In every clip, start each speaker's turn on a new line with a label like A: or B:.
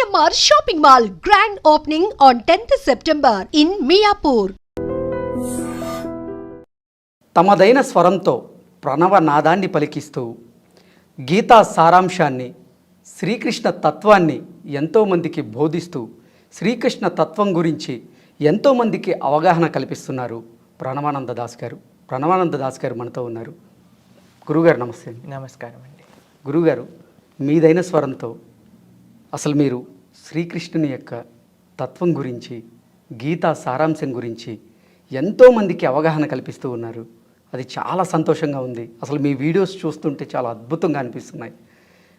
A: CMR shopping mall grand opening on 10th September in Miapur.
B: తమదైన స్వరంతో ప్రణవ నాదాన్ని పలికిస్తూ గీతా సారాంశాన్ని శ్రీకృష్ణ తత్వాన్ని ఎంతోమందికి బోధిస్తూ శ్రీకృష్ణ తత్వం గురించి ఎంతోమందికి అవగాహన కల్పిస్తున్నారు ప్రణవానంద దాస్ గారు. ప్రణవానంద దాస్ గారు మనతో ఉన్నారు. గురుగారు నమస్తే.
C: నమస్కారం అండి.
B: గురుగారు, మీదైన స్వరంతో అసలు మీరు శ్రీకృష్ణుని యొక్క తత్వం గురించి, గీతా సారాంశం గురించి ఎంతోమందికి అవగాహన కల్పిస్తూ ఉన్నారు. అది చాలా సంతోషంగా ఉంది. అసలు మీ వీడియోస్ చూస్తుంటే చాలా అద్భుతంగా అనిపిస్తున్నాయి.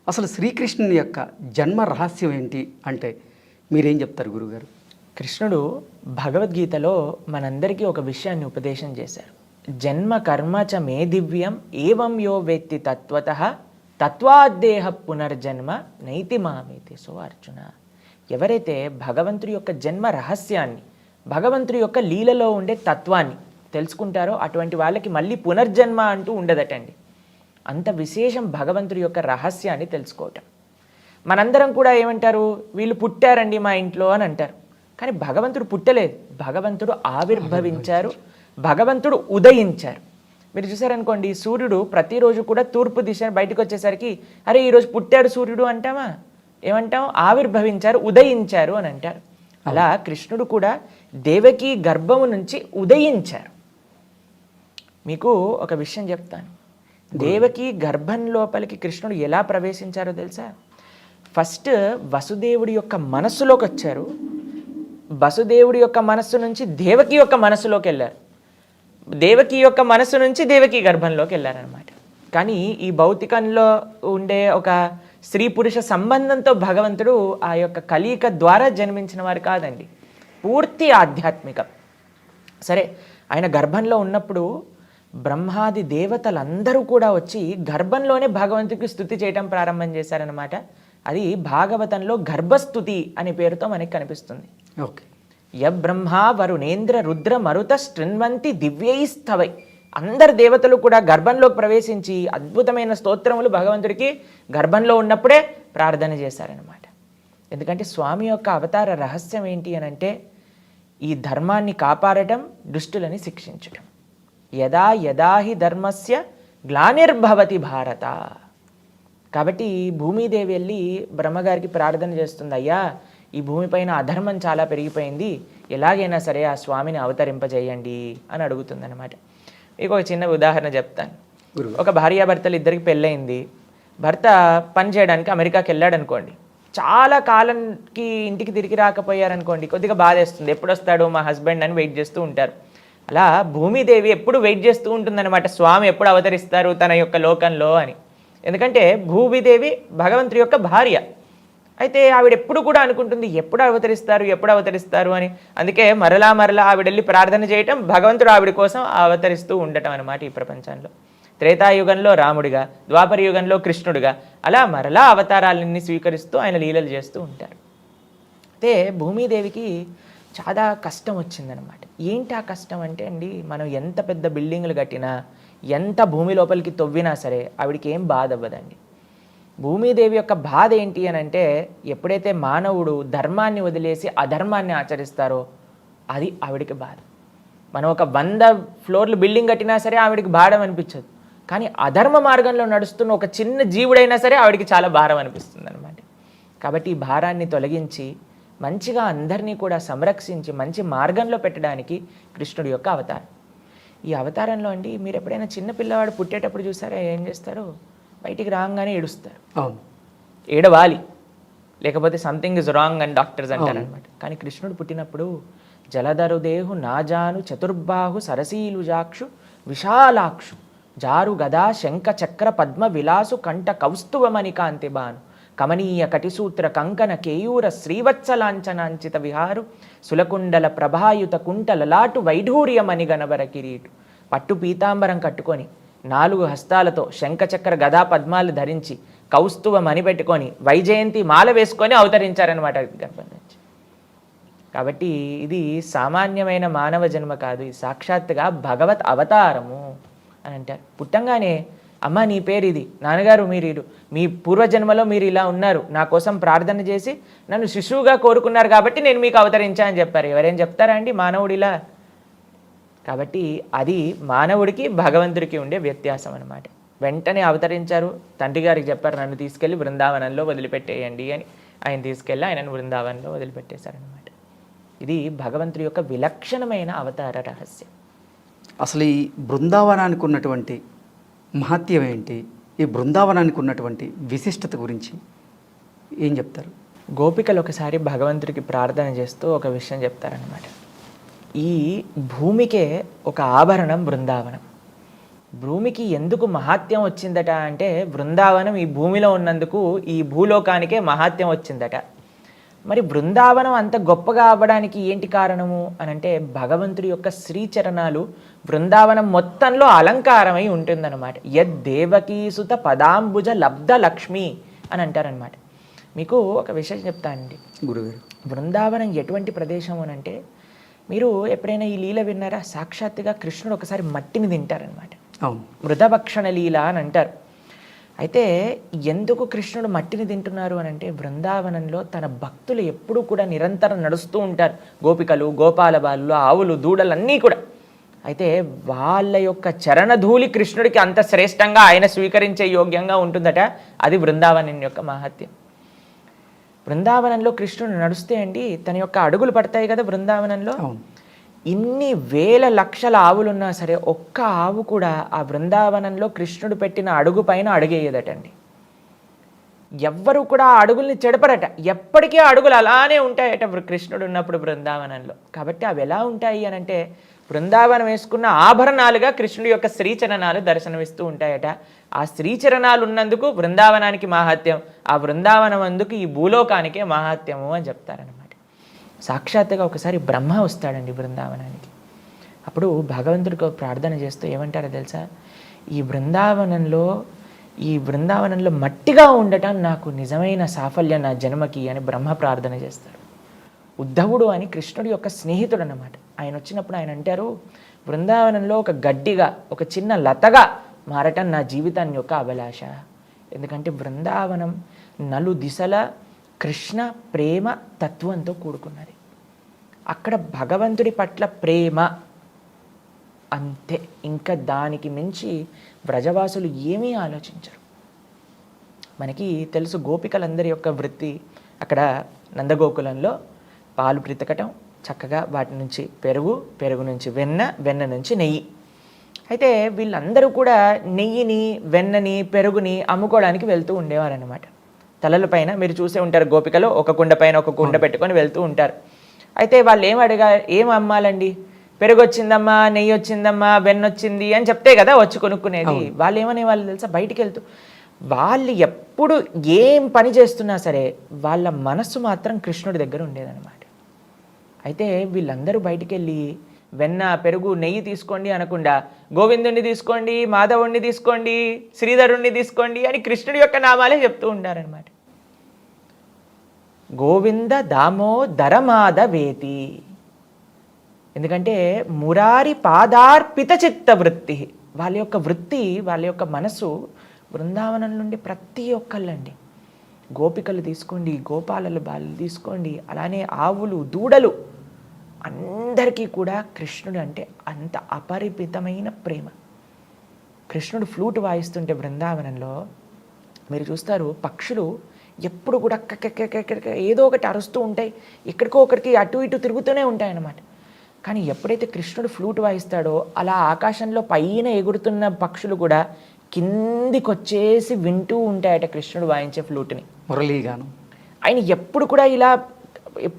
B: అసలు శ్రీకృష్ణుని యొక్క జన్మ రహస్యం ఏంటి అంటే మీరేం చెప్తారు గురుగారు?
C: కృష్ణుడు భగవద్గీతలో మనందరికీ ఒక విషయాన్ని ఉపదేశం చేశారు. జన్మ కర్మ చ మే దివ్యం ఏవం యో వేత్తి తత్వతః తత్వాద్దేహ పునర్జన్మ నైతి మామేతి. సో అర్జున, ఎవరైతే భగవంతుడి యొక్క జన్మ రహస్యాన్ని, భగవంతుడి యొక్క లీలలో ఉండే తత్వాన్ని తెలుసుకుంటారో అటువంటి వాళ్ళకి మళ్ళీ పునర్జన్మ అంటూ ఉండదటండి. అంత విశేషం భగవంతుడి యొక్క రహస్యాన్ని తెలుసుకోవటం. మనందరం కూడా ఏమంటారు, వీళ్ళు పుట్టారండి మా ఇంట్లో అని అంటారు. కానీ భగవంతుడు పుట్టలేదు, భగవంతుడు ఆవిర్భవించారు, భగవంతుడు ఉదయించారు. మీరు చూసారనుకోండి, సూర్యుడు ప్రతిరోజు కూడా తూర్పు దిశ బయటకు వచ్చేసరికి అరే ఈరోజు పుట్టాడు సూర్యుడు అంటామా? ఏమంటాం? ఆవిర్భవించారు, ఉదయించారు అని అంటారు. అలా కృష్ణుడు కూడా దేవకీ గర్భము నుంచి ఉదయించారు. మీకు ఒక విషయం చెప్తాను. దేవకీ గర్భం లోపలికి కృష్ణుడు ఎలా ప్రవేశించారో తెలుసా? ఫస్ట్ వసుదేవుడి యొక్క మనస్సులోకి వచ్చారు. వసుదేవుడి యొక్క మనస్సు నుంచి దేవకి యొక్క మనస్సులోకి వెళ్ళారు. దేవకి యొక్క మనస్సు నుంచి దేవకి గర్భంలోకి వెళ్ళారనమాట. కానీ ఈ భౌతికంలో ఉండే ఒక స్త్రీ పురుష సంబంధంతో భగవంతుడు ఆ యొక్క కలయిక ద్వారా జన్మించిన వారు కాదండి, పూర్తి ఆధ్యాత్మికం. సరే, ఆయన గర్భంలో ఉన్నప్పుడు బ్రహ్మాది దేవతలందరూ కూడా వచ్చి గర్భంలోనే భగవంతుడికి స్తుతి చేయడం ప్రారంభం చేశారనమాట. అది భాగవతంలో గర్భస్తుతి అనే పేరుతో మనకి కనిపిస్తుంది.
B: ఓకే.
C: యబ్రహ్మా వరుణేంద్ర రుద్ర మరుత శృణ్వంతి దివ్యైస్తవై. అందరు దేవతలు కూడా గర్భంలోకి ప్రవేశించి అద్భుతమైన స్తోత్రములు భగవంతుడికి గర్భంలో ఉన్నప్పుడే ప్రార్థన చేశారనమాట. ఎందుకంటే స్వామి యొక్క అవతార రహస్యం ఏంటి అని అంటే ఈ ధర్మాన్ని కాపాడటం, దుష్టులని శిక్షించటం. యదా యదా హి ధర్మస్య గ్లానిర్భవతి భారత. కాబట్టి భూమిదేవి వెళ్ళి బ్రహ్మగారికి ప్రార్థన చేస్తుంది, అయ్యా ఈ భూమిపైన అధర్మం చాలా పెరిగిపోయింది, ఎలాగైనా సరే ఆ స్వామిని అవతరింపజేయండి అని అడుగుతుందన్నమాట. మీకు ఒక చిన్న ఉదాహరణ చెప్తాను. ఒక భార్యాభర్తలు ఇద్దరికి పెళ్ళయింది. భర్త పని చేయడానికి అమెరికాకి వెళ్ళాడు అనుకోండి. చాలా కాలంకి ఇంటికి తిరిగి రాకపోయారనుకోండి, కొద్దిగా బాధేస్తుంది. ఎప్పుడు వస్తాడు మా హస్బెండ్ అని వెయిట్ చేస్తూ ఉంటారు. అలా భూమిదేవి ఎప్పుడు వెయిట్ చేస్తూ ఉంటుందన్నమాట, స్వామి ఎప్పుడు అవతరిస్తారు తన యొక్క లోకంలో అని. ఎందుకంటే భూమిదేవి భగవంతుడి యొక్క భార్య. అయితే ఆవిడ ఎప్పుడు కూడా అనుకుంటుంది ఎప్పుడు అవతరిస్తారు ఎప్పుడు అవతరిస్తారు అని. అందుకే మరలా మరలా ఆవిడ వెళ్ళి ప్రార్థన చేయటం, భగవంతుడు ఆవిడ కోసం అవతరిస్తూ ఉండటం అనమాట ఈ ప్రపంచంలో. త్రేతాయుగంలో రాముడిగా, ద్వాపర యుగంలో కృష్ణుడిగా, అలా మరలా అవతారాలన్నీ స్వీకరిస్తూ ఆయన లీలలు చేస్తూ ఉంటారు. అయితే భూమిదేవికి చాలా కష్టం వచ్చిందనమాట. ఏంటి ఆ కష్టం అంటే అండి, మనం ఎంత పెద్ద బిల్డింగ్లు కట్టినా, ఎంత భూమి లోపలికి తవ్వినా సరే ఆవిడికి ఏం బాధ అవ్వదండి. భూమిదేవి యొక్క బాధ ఏంటి అని అంటే, ఎప్పుడైతే మానవుడు ధర్మాన్ని వదిలేసి అధర్మాన్ని ఆచరిస్తారో అది ఆవిడికి బాధ. మనం ఒక 100 ఫ్లోర్లు బిల్డింగ్ కట్టినా సరే ఆవిడికి భారం అనిపించదు. కానీ అధర్మ మార్గంలో నడుస్తున్న ఒక చిన్న జీవుడైనా సరే ఆవిడికి చాలా భారం అనిపిస్తుంది అనమాట. కాబట్టి ఈ భారాన్ని తొలగించి మంచిగా అందరినీ కూడా సంరక్షించి మంచి మార్గంలో పెట్టడానికి కృష్ణుడి యొక్క అవతారం. ఈ అవతారంలో అండి, మీరు ఎప్పుడైనా చిన్న పిల్లవాడు పుట్టేటప్పుడు చూసారా ఏం చేస్తారు? బయటికి రాగానే ఏడుస్తారు. ఏడవాలి, లేకపోతే సంథింగ్ ఇస్ రాంగ్ అని డాక్టర్స్ అంటారనమాట. కానీ కృష్ణుడు పుట్టినప్పుడు జలధరుదేహు నాజాను చతుర్బాహు సరసీలుజాక్షు విశాలాక్షు జారు గదా శంఖ చక్ర పద్మ విలాసు కంఠ కౌస్తువమణి కాంతి బాను కమనీయ కటిసూత్ర కంకణ కేయూర శ్రీవత్సలాంఛనాంచిత విహారు సులకుండల ప్రభాయుత కుంటలలాటు వైఢూర్యమణి గణవర కిరీటు. పట్టు పీతాంబరం కట్టుకొని 4 హస్తాలతో శంఖచక్ర గదా పద్మాలు ధరించి కౌస్తువ మణి పెట్టుకొని వైజయంతి మాల వేసుకొని అవతరించారనమాట గర్భం నుంచి. కాబట్టి ఇది సామాన్యమైన మానవ జన్మ కాదు, ఇది సాక్షాత్తుగా భగవత్ అవతారము అని అంటారు. పుట్టంగానే అమ్మ నీ పేరు ఇది, నాన్నగారు మీరు మీ పూర్వజన్మలో మీరు ఇలా ఉన్నారు, నా కోసం ప్రార్థన చేసి నన్ను శిశువుగా కోరుకున్నారు కాబట్టి నేను మీకు అవతరించా అని చెప్పారు. ఎవరేం చెప్తారా అండి మానవుడిలా? కాబట్టి అది మానవుడికి భగవంతుడికి ఉండే వ్యత్యాసం అనమాట. వెంటనే అవతరించారు, తండ్రి గారికి చెప్పారు నన్ను తీసుకెళ్ళి బృందావనంలో వదిలిపెట్టేయండి అని. ఆయన తీసుకెళ్ళి ఆయనను బృందావనంలో వదిలిపెట్టేశారనమాట. ఇది భగవంతుడి యొక్క విలక్షణమైన అవతార రహస్యం.
B: అసలు ఈ బృందావనానికి ఉన్నటువంటి మహత్యం ఏంటి? ఈ బృందావనానికి ఉన్నటువంటి విశిష్టత గురించి ఏం చెప్తారు?
C: గోపికలు ఒకసారి భగవంతుడికి ప్రార్థన చేస్తూ ఒక విషయం చెప్తారనమాట. ఈ భూమికే ఒక ఆభరణం బృందావనం. భూమికి ఎందుకు మహాత్యం వచ్చిందట అంటే బృందావనం ఈ భూమిలో ఉన్నందుకు ఈ భూలోకానికే మహాత్యం వచ్చిందట. మరి బృందావనం అంత గొప్పగా అవ్వడానికి ఏంటి కారణము అని అంటే భగవంతుడి యొక్క శ్రీచరణాలు బృందావనం మొత్తంలో అలంకారమై ఉంటుందన్నమాట. యద్దేవకీసుత పదాంబుజ లబ్ధ లక్ష్మి అని అంటారనమాట. మీకు ఒక విషయం చెప్తానండి
B: గురుగారు.
C: బృందావనం ఎటువంటి ప్రదేశం అని అంటే, మీరు ఎప్పుడైనా ఈ లీల విన్నారా? సాక్షాత్తుగా కృష్ణుడు ఒకసారి మట్టిని తింటారనమాట. మృదభక్షణ లీల అని అంటారు. అయితే ఎందుకు కృష్ణుడు మట్టిని తింటున్నారు అని అంటే బృందావనంలో తన భక్తులు ఎప్పుడూ కూడా నిరంతరం నడుస్తూ ఉంటారు. గోపికలు, గోపాల బాలులు, ఆవులు, దూడలు అన్నీ కూడా. అయితే వాళ్ళ యొక్క చరణధూళి కృష్ణుడికి అంత శ్రేష్టంగా ఆయన స్వీకరించే యోగ్యంగా ఉంటుందట. అది బృందావనం యొక్క మహత్యం. బృందావనంలో కృష్ణుడు నడుస్తే అండి తన యొక్క అడుగులు పడతాయి కదా బృందావనంలో. ఇన్ని వేల లక్షల ఆవులున్నా సరే ఒక్క ఆవు కూడా ఆ బృందావనంలో కృష్ణుడు పెట్టిన అడుగు పైన అడుగేయదటండి. ఎవ్వరూ కూడా ఆ అడుగుల్ని చెడపరట. ఎప్పటికీ అడుగులు అలానే ఉంటాయట కృష్ణుడు ఉన్నప్పుడు బృందావనంలో. కాబట్టి అవి ఎలా ఉంటాయి అని అంటే బృందావనం వేసుకున్న ఆభరణాలుగా కృష్ణుడి యొక్క శ్రీచరణాలు దర్శనమిస్తూ ఉంటాయట. ఆ శ్రీచరణాలు ఉన్నందుకు బృందావనానికి మహాత్యం, ఆ బృందావనం అందుకు ఈ భూలోకానికే మహాత్యము అని చెప్తారనమాట. సాక్షాత్తుగా ఒకసారి బ్రహ్మ వస్తాడండి బృందావనానికి. అప్పుడు భగవంతుడికి ప్రార్థన చేస్తూ ఏమంటారో తెలుసా? ఈ బృందావనంలో మట్టిగా ఉండటం నాకు నిజమైన సాఫల్యం నా జన్మకి అని బ్రహ్మ ప్రార్థన చేస్తాడు. ఉద్ధవుడు అని కృష్ణుడి యొక్క స్నేహితుడు అన్నమాట. ఆయన వచ్చినప్పుడు ఆయన అంటారు, బృందావనంలో ఒక గడ్డిగా, ఒక చిన్న లతగా మారటం నా జీవితాన్ని యొక్క అభిలాష. ఎందుకంటే బృందావనం నలు దిశల కృష్ణ ప్రేమ తత్వంతో కూడుకున్నది. అక్కడ భగవంతుడి పట్ల ప్రేమ అంతే, ఇంకా దానికి మించి బ్రజవాసులు ఏమీ ఆలోచించరు. మనకి తెలుసు గోపికలందరి యొక్క వృత్తి అక్కడ నందగోకులంలో పాలు పితకటం, చక్కగా వాటి నుంచి పెరుగు నుంచి వెన్న నుంచి నెయ్యి. అయితే వీళ్ళందరూ కూడా నెయ్యిని, వెన్నని, పెరుగుని అమ్ముకోవడానికి వెళ్తూ ఉండేవారనమాట. తలల పైన మీరు చూసే ఉంటారు గోపికలు ఒక కుండ పైన ఒక కుండ పెట్టుకొని వెళ్తూ ఉంటారు. అయితే వాళ్ళు ఏం అమ్మాలండి? పెరుగు వచ్చిందమ్మా, నెయ్యి వచ్చిందమ్మా, వెన్న వచ్చింది అని చెప్తే కదా వచ్చి కొనుక్కునేది. వాళ్ళు ఏమనేవాళ్ళు తెలుసా? బయటికి వెళ్తూ వాళ్ళు ఎప్పుడు ఏం పని చేస్తున్నా సరే వాళ్ళ మనస్సు మాత్రం కృష్ణుడి దగ్గర ఉండేదన్నమాట. అయితే వీళ్ళందరూ బయటికి వెళ్ళి వెన్న, పెరుగు, నెయ్యి తీసుకోండి అనకుండా గోవిందుణ్ణి తీసుకోండి, మాధవుణ్ణి తీసుకోండి, శ్రీధరుణ్ణి తీసుకోండి అని కృష్ణుడి యొక్క నామాలే చెప్తూ ఉంటారనమాట. గోవింద దామోదర మాధవేతి. ఎందుకంటే మురారి పాదార్పిత చిత్త వృత్తి. వాళ్ళ యొక్క వృత్తి, వాళ్ళ యొక్క మనసు బృందావనం నుండి ప్రతి ఒక్కళ్ళండి. గోపికలు తీసుకోండి, గోపాలలు బాలు తీసుకోండి, అలానే ఆవులు, దూడలు, అందరికీ కూడా కృష్ణుడు అంటే అంత అపరిమితమైన ప్రేమ. కృష్ణుడు ఫ్లూట్ వాయిస్తుంటే బృందావనంలో మీరు చూస్తారు పక్షులు ఎప్పుడు కూడా ఏదో ఒకటి అరుస్తూ ఉంటాయి, ఎక్కడికో ఒకరికి అటు ఇటు తిరుగుతూనే ఉంటాయన్నమాట. కానీ ఎప్పుడైతే కృష్ణుడు ఫ్లూట్ వాయిస్తాడో అలా ఆకాశంలో పైన ఎగురుతున్న పక్షులు కూడా కిందికి వచ్చేసి వింటూ ఉంటాయట కృష్ణుడు వాయించే ఫ్లూట్ని.
B: మురళీగాను
C: ఆయన ఎప్పుడు కూడా ఇలా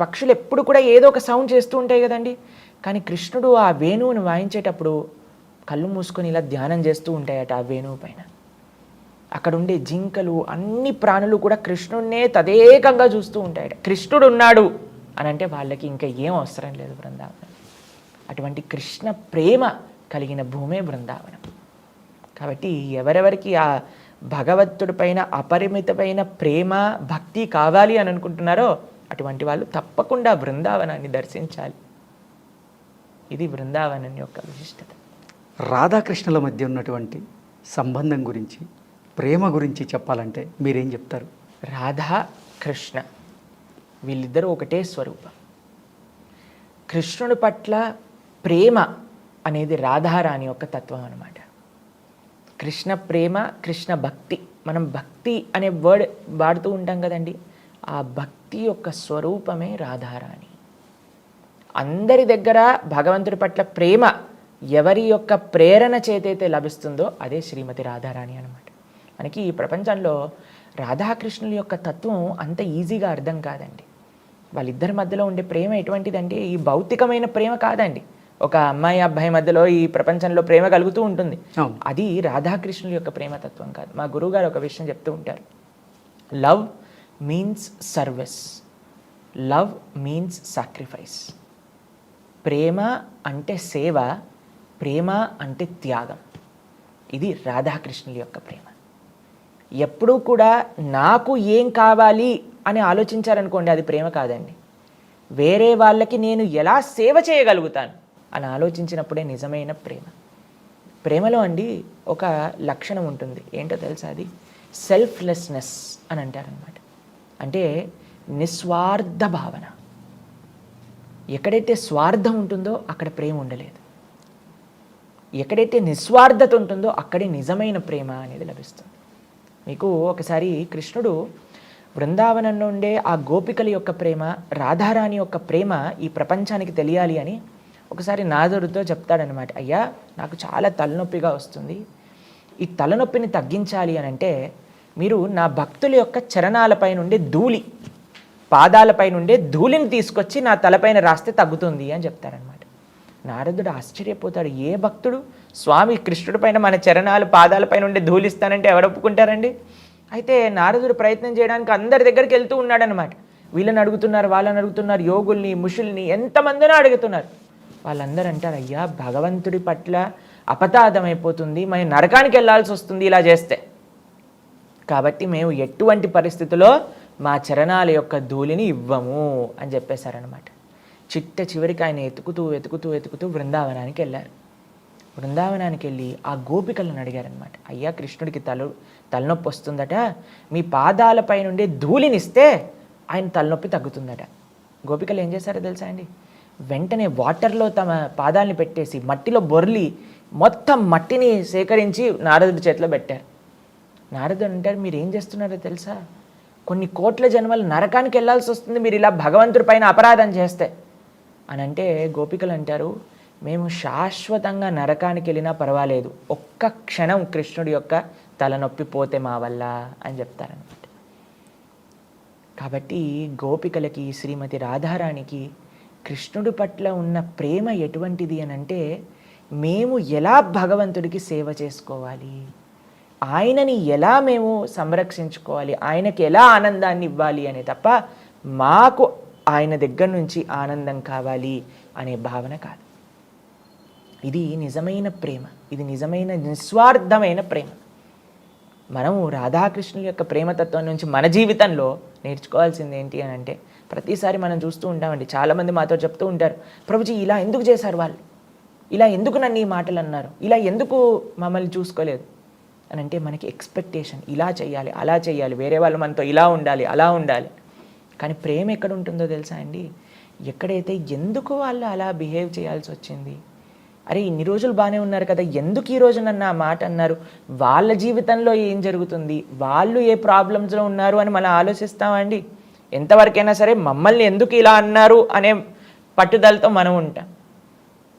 C: పక్షులు ఎప్పుడు కూడా ఏదో ఒక సౌండ్ చేస్తూ ఉంటాయి కదండి. కానీ కృష్ణుడు ఆ వేణువుని వాయించేటప్పుడు కళ్ళు మూసుకొని ఇలా ధ్యానం చేస్తూ ఉంటాయట ఆ వేణువు పైన. అక్కడ ఉండే జింకలు, అన్ని ప్రాణులు కూడా కృష్ణుడినే తదేకంగా చూస్తూ ఉంటాయట. కృష్ణుడు ఉన్నాడు అని అంటే వాళ్ళకి ఇంకా ఏం అవసరం లేదు బృందావనం. అటువంటి కృష్ణ ప్రేమ కలిగిన భూమే బృందావనం. కాబట్టి ఎవరెవరికి ఆ భగవంతుడి పైన అపరిమితమైన ప్రేమ, భక్తి కావాలి అని అనుకుంటున్నారో అటువంటి వాళ్ళు తప్పకుండా బృందావనాన్ని దర్శించాలి. ఇది బృందావనం యొక్క విశిష్టత.
B: రాధాకృష్ణుల మధ్య ఉన్నటువంటి సంబంధం గురించి, ప్రేమ గురించి చెప్పాలంటే మీరేం చెప్తారు?
C: రాధా కృష్ణ వీళ్ళిద్దరూ ఒకటే స్వరూపం. కృష్ణుడి పట్ల ప్రేమ అనేది రాధారాణి యొక్క తత్వం అన్నమాట. కృష్ణ ప్రేమ, కృష్ణ భక్తి. మనం భక్తి అనే వర్డ్ వాడుతూ ఉంటాం కదండి, ఆ భక్తి యొక్క స్వరూపమే రాధారాణి. అందరి దగ్గర భగవంతుడి పట్ల ప్రేమ ఎవరి యొక్క ప్రేరణ చేతైతే లభిస్తుందో అదే శ్రీమతి రాధారాణి అనమాట. మనకి ఈ ప్రపంచంలో రాధాకృష్ణుల యొక్క తత్వం అంత ఈజీగా అర్థం కాదండి. వాళ్ళిద్దరి మధ్యలో ఉండే ప్రేమ ఎటువంటిదంటే ఈ భౌతికమైన ప్రేమ కాదండి. ఒక అమ్మాయి అబ్బాయి మధ్యలో ఈ ప్రపంచంలో ప్రేమ కలుగుతూ ఉంటుంది, అది రాధాకృష్ణుల యొక్క ప్రేమతత్వం కాదు. మా గురువుగారు ఒక విషయం చెప్తూ ఉంటారు, love means service, love means sacrifice. ప్రేమ అంటే సేవ, ప్రేమ అంటే త్యాగం. ఇది రాధాకృష్ణుల యొక్క ప్రేమ. ఎప్పుడూ కూడా నాకు ఏం కావాలి అని ఆలోచించారనుకోండి, అది ప్రేమ కాదండి. వేరే వాళ్ళకి నేను ఎలా సేవ చేయగలుగుతాను అని ఆలోచించినప్పుడే నిజమైన ప్రేమ. ప్రేమలో అండి ఒక లక్షణం ఉంటుంది, ఏంటో తెలుసా? అది సెల్ఫ్లెస్నెస్ అని అంటారనమాట. అంటే నిస్వార్థ భావన. ఎక్కడైతే స్వార్థం ఉంటుందో అక్కడ ప్రేమ ఉండలేదు. ఎక్కడైతే నిస్వార్థత ఉంటుందో అక్కడే నిజమైన ప్రేమ అనేది లభిస్తుంది. మీకు ఒకసారి కృష్ణుడు బృందావనంలో ఉండే ఆ గోపికల యొక్క ప్రేమ, రాధారాణి యొక్క ప్రేమ ఈ ప్రపంచానికి తెలియాలి అని ఒకసారి నారదుడితో చెప్తాడనమాట. అయ్యా, నాకు చాలా తలనొప్పిగా వస్తుంది, ఈ తలనొప్పిని తగ్గించాలి అని అంటే మీరు నా భక్తుల యొక్క చరణాలపై నుండి ధూళి, పాదాలపై నుండే ధూళిని తీసుకొచ్చి నా తలపైన రాస్తే తగ్గుతుంది అని చెప్తారనమాట. నారదుడు ఆశ్చర్యపోతాడు, ఏ భక్తుడు స్వామి కృష్ణుడి పైన మన చరణాలు పాదాలపై నుండి ధూళిస్తానంటే ఎవరు ఒప్పుకుంటారండి? అయితే నారదుడు ప్రయత్నం చేయడానికి అందరి దగ్గరికి వెళ్తూ ఉన్నాడనమాట. వీళ్ళని అడుగుతున్నారు, వాళ్ళని అడుగుతున్నారు, యోగుల్ని, ముషుల్ని, ఎంతమందినో అడుగుతున్నారు. వాళ్ళందరూ అంటారు, అయ్యా భగవంతుడి పట్ల అపతాదమైపోతుంది, మేము నరకానికి వెళ్ళాల్సి వస్తుంది ఇలా చేస్తే, కాబట్టి మేము ఎటువంటి పరిస్థితుల్లో మా చరణాల యొక్క ధూళిని ఇవ్వము అని చెప్పేశారనమాట. చిట్ట చివరికి ఆయన వెతుకుతూ వెతుకుతూ వెతుకుతూ బృందావనానికి వెళ్ళారు. బృందావనానికి వెళ్ళి ఆ గోపికలను అడిగారనమాట, అయ్యా కృష్ణుడికి తలనొప్పి వస్తుందట, మీ పాదాలపై నుండి ధూళినిస్తే ఆయన తలనొప్పి తగ్గుతుందట. గోపికలు ఏం చేశారో తెలుసా అండి? వెంటనే వాటర్లో తమ పాదాలని పెట్టేసి మట్టిలో బొర్లి మొత్తం మట్టిని సేకరించి నారదుడి చేతిలో పెట్టారు. నారదుడు అంటారు, మీరు ఏం చేస్తున్నారో తెలుసా? కొన్ని కోట్ల జన్మలు నరకానికి వెళ్ళాల్సి వస్తుంది మీరు ఇలా భగవంతుడి పైన అపరాధం చేస్తే అని అంటే, గోపికలు అంటారు, మేము శాశ్వతంగా నరకానికి వెళ్ళినా పర్వాలేదు, ఒక్క క్షణం కృష్ణుడి యొక్క తలనొప్పి పోతే మా వల్ల అని చెప్తారనమాట. కాబట్టి గోపికలకి, శ్రీమతి రాధారాణికి కృష్ణుడి పట్ల ఉన్న ప్రేమ ఎటువంటిది అని అంటే, మేము ఎలా భగవంతుడికి సేవ చేసుకోవాలి, ఆయనని ఎలా మేము సంరక్షించుకోవాలి, ఆయనకి ఎలా ఆనందాన్ని ఇవ్వాలి అనే తప్ప మాకు ఆయన దగ్గర నుంచి ఆనందం కావాలి అనే భావన కాదు. ఇది నిజమైన ప్రేమ, ఇది నిజమైన నిస్వార్థమైన ప్రేమ. మనము రాధాకృష్ణుల యొక్క ప్రేమతత్వం నుంచి మన జీవితంలో నేర్చుకోవాల్సింది ఏంటి అని అంటే, ప్రతిసారి మనం చూస్తూ ఉంటామండి, చాలామంది మాతో చెప్తూ ఉంటారు, ప్రభుజీ ఇలా ఎందుకు చేశారు వాళ్ళు, ఇలా ఎందుకు నన్ను ఈ మాటలు అన్నారు, ఇలా ఎందుకు మమ్మల్ని చూసుకోలేదు అని అంటే, మనకి ఎక్స్పెక్టేషన్, ఇలా చేయాలి, అలా చేయాలి, వేరే వాళ్ళు మనతో ఇలా ఉండాలి, అలా ఉండాలి. కానీ ప్రేమ ఎక్కడ ఉంటుందో తెలుసా అండి? ఎక్కడైతే ఎందుకు వాళ్ళు అలా బిహేవ్ చేయాల్సి వచ్చింది, అరే ఇన్ని రోజులు బాగానే ఉన్నారు కదా, ఎందుకు ఈ రోజు నన్ను ఆ మాట అన్నారు, వాళ్ళ జీవితంలో ఏం జరుగుతుంది, వాళ్ళు ఏ ప్రాబ్లమ్స్లో ఉన్నారు అని మనం ఆలోచిస్తామండి. ఎంతవరకైనా సరే మమ్మల్ని ఎందుకు ఇలా అన్నారు అనే పట్టుదలతో మనం ఉంటాం.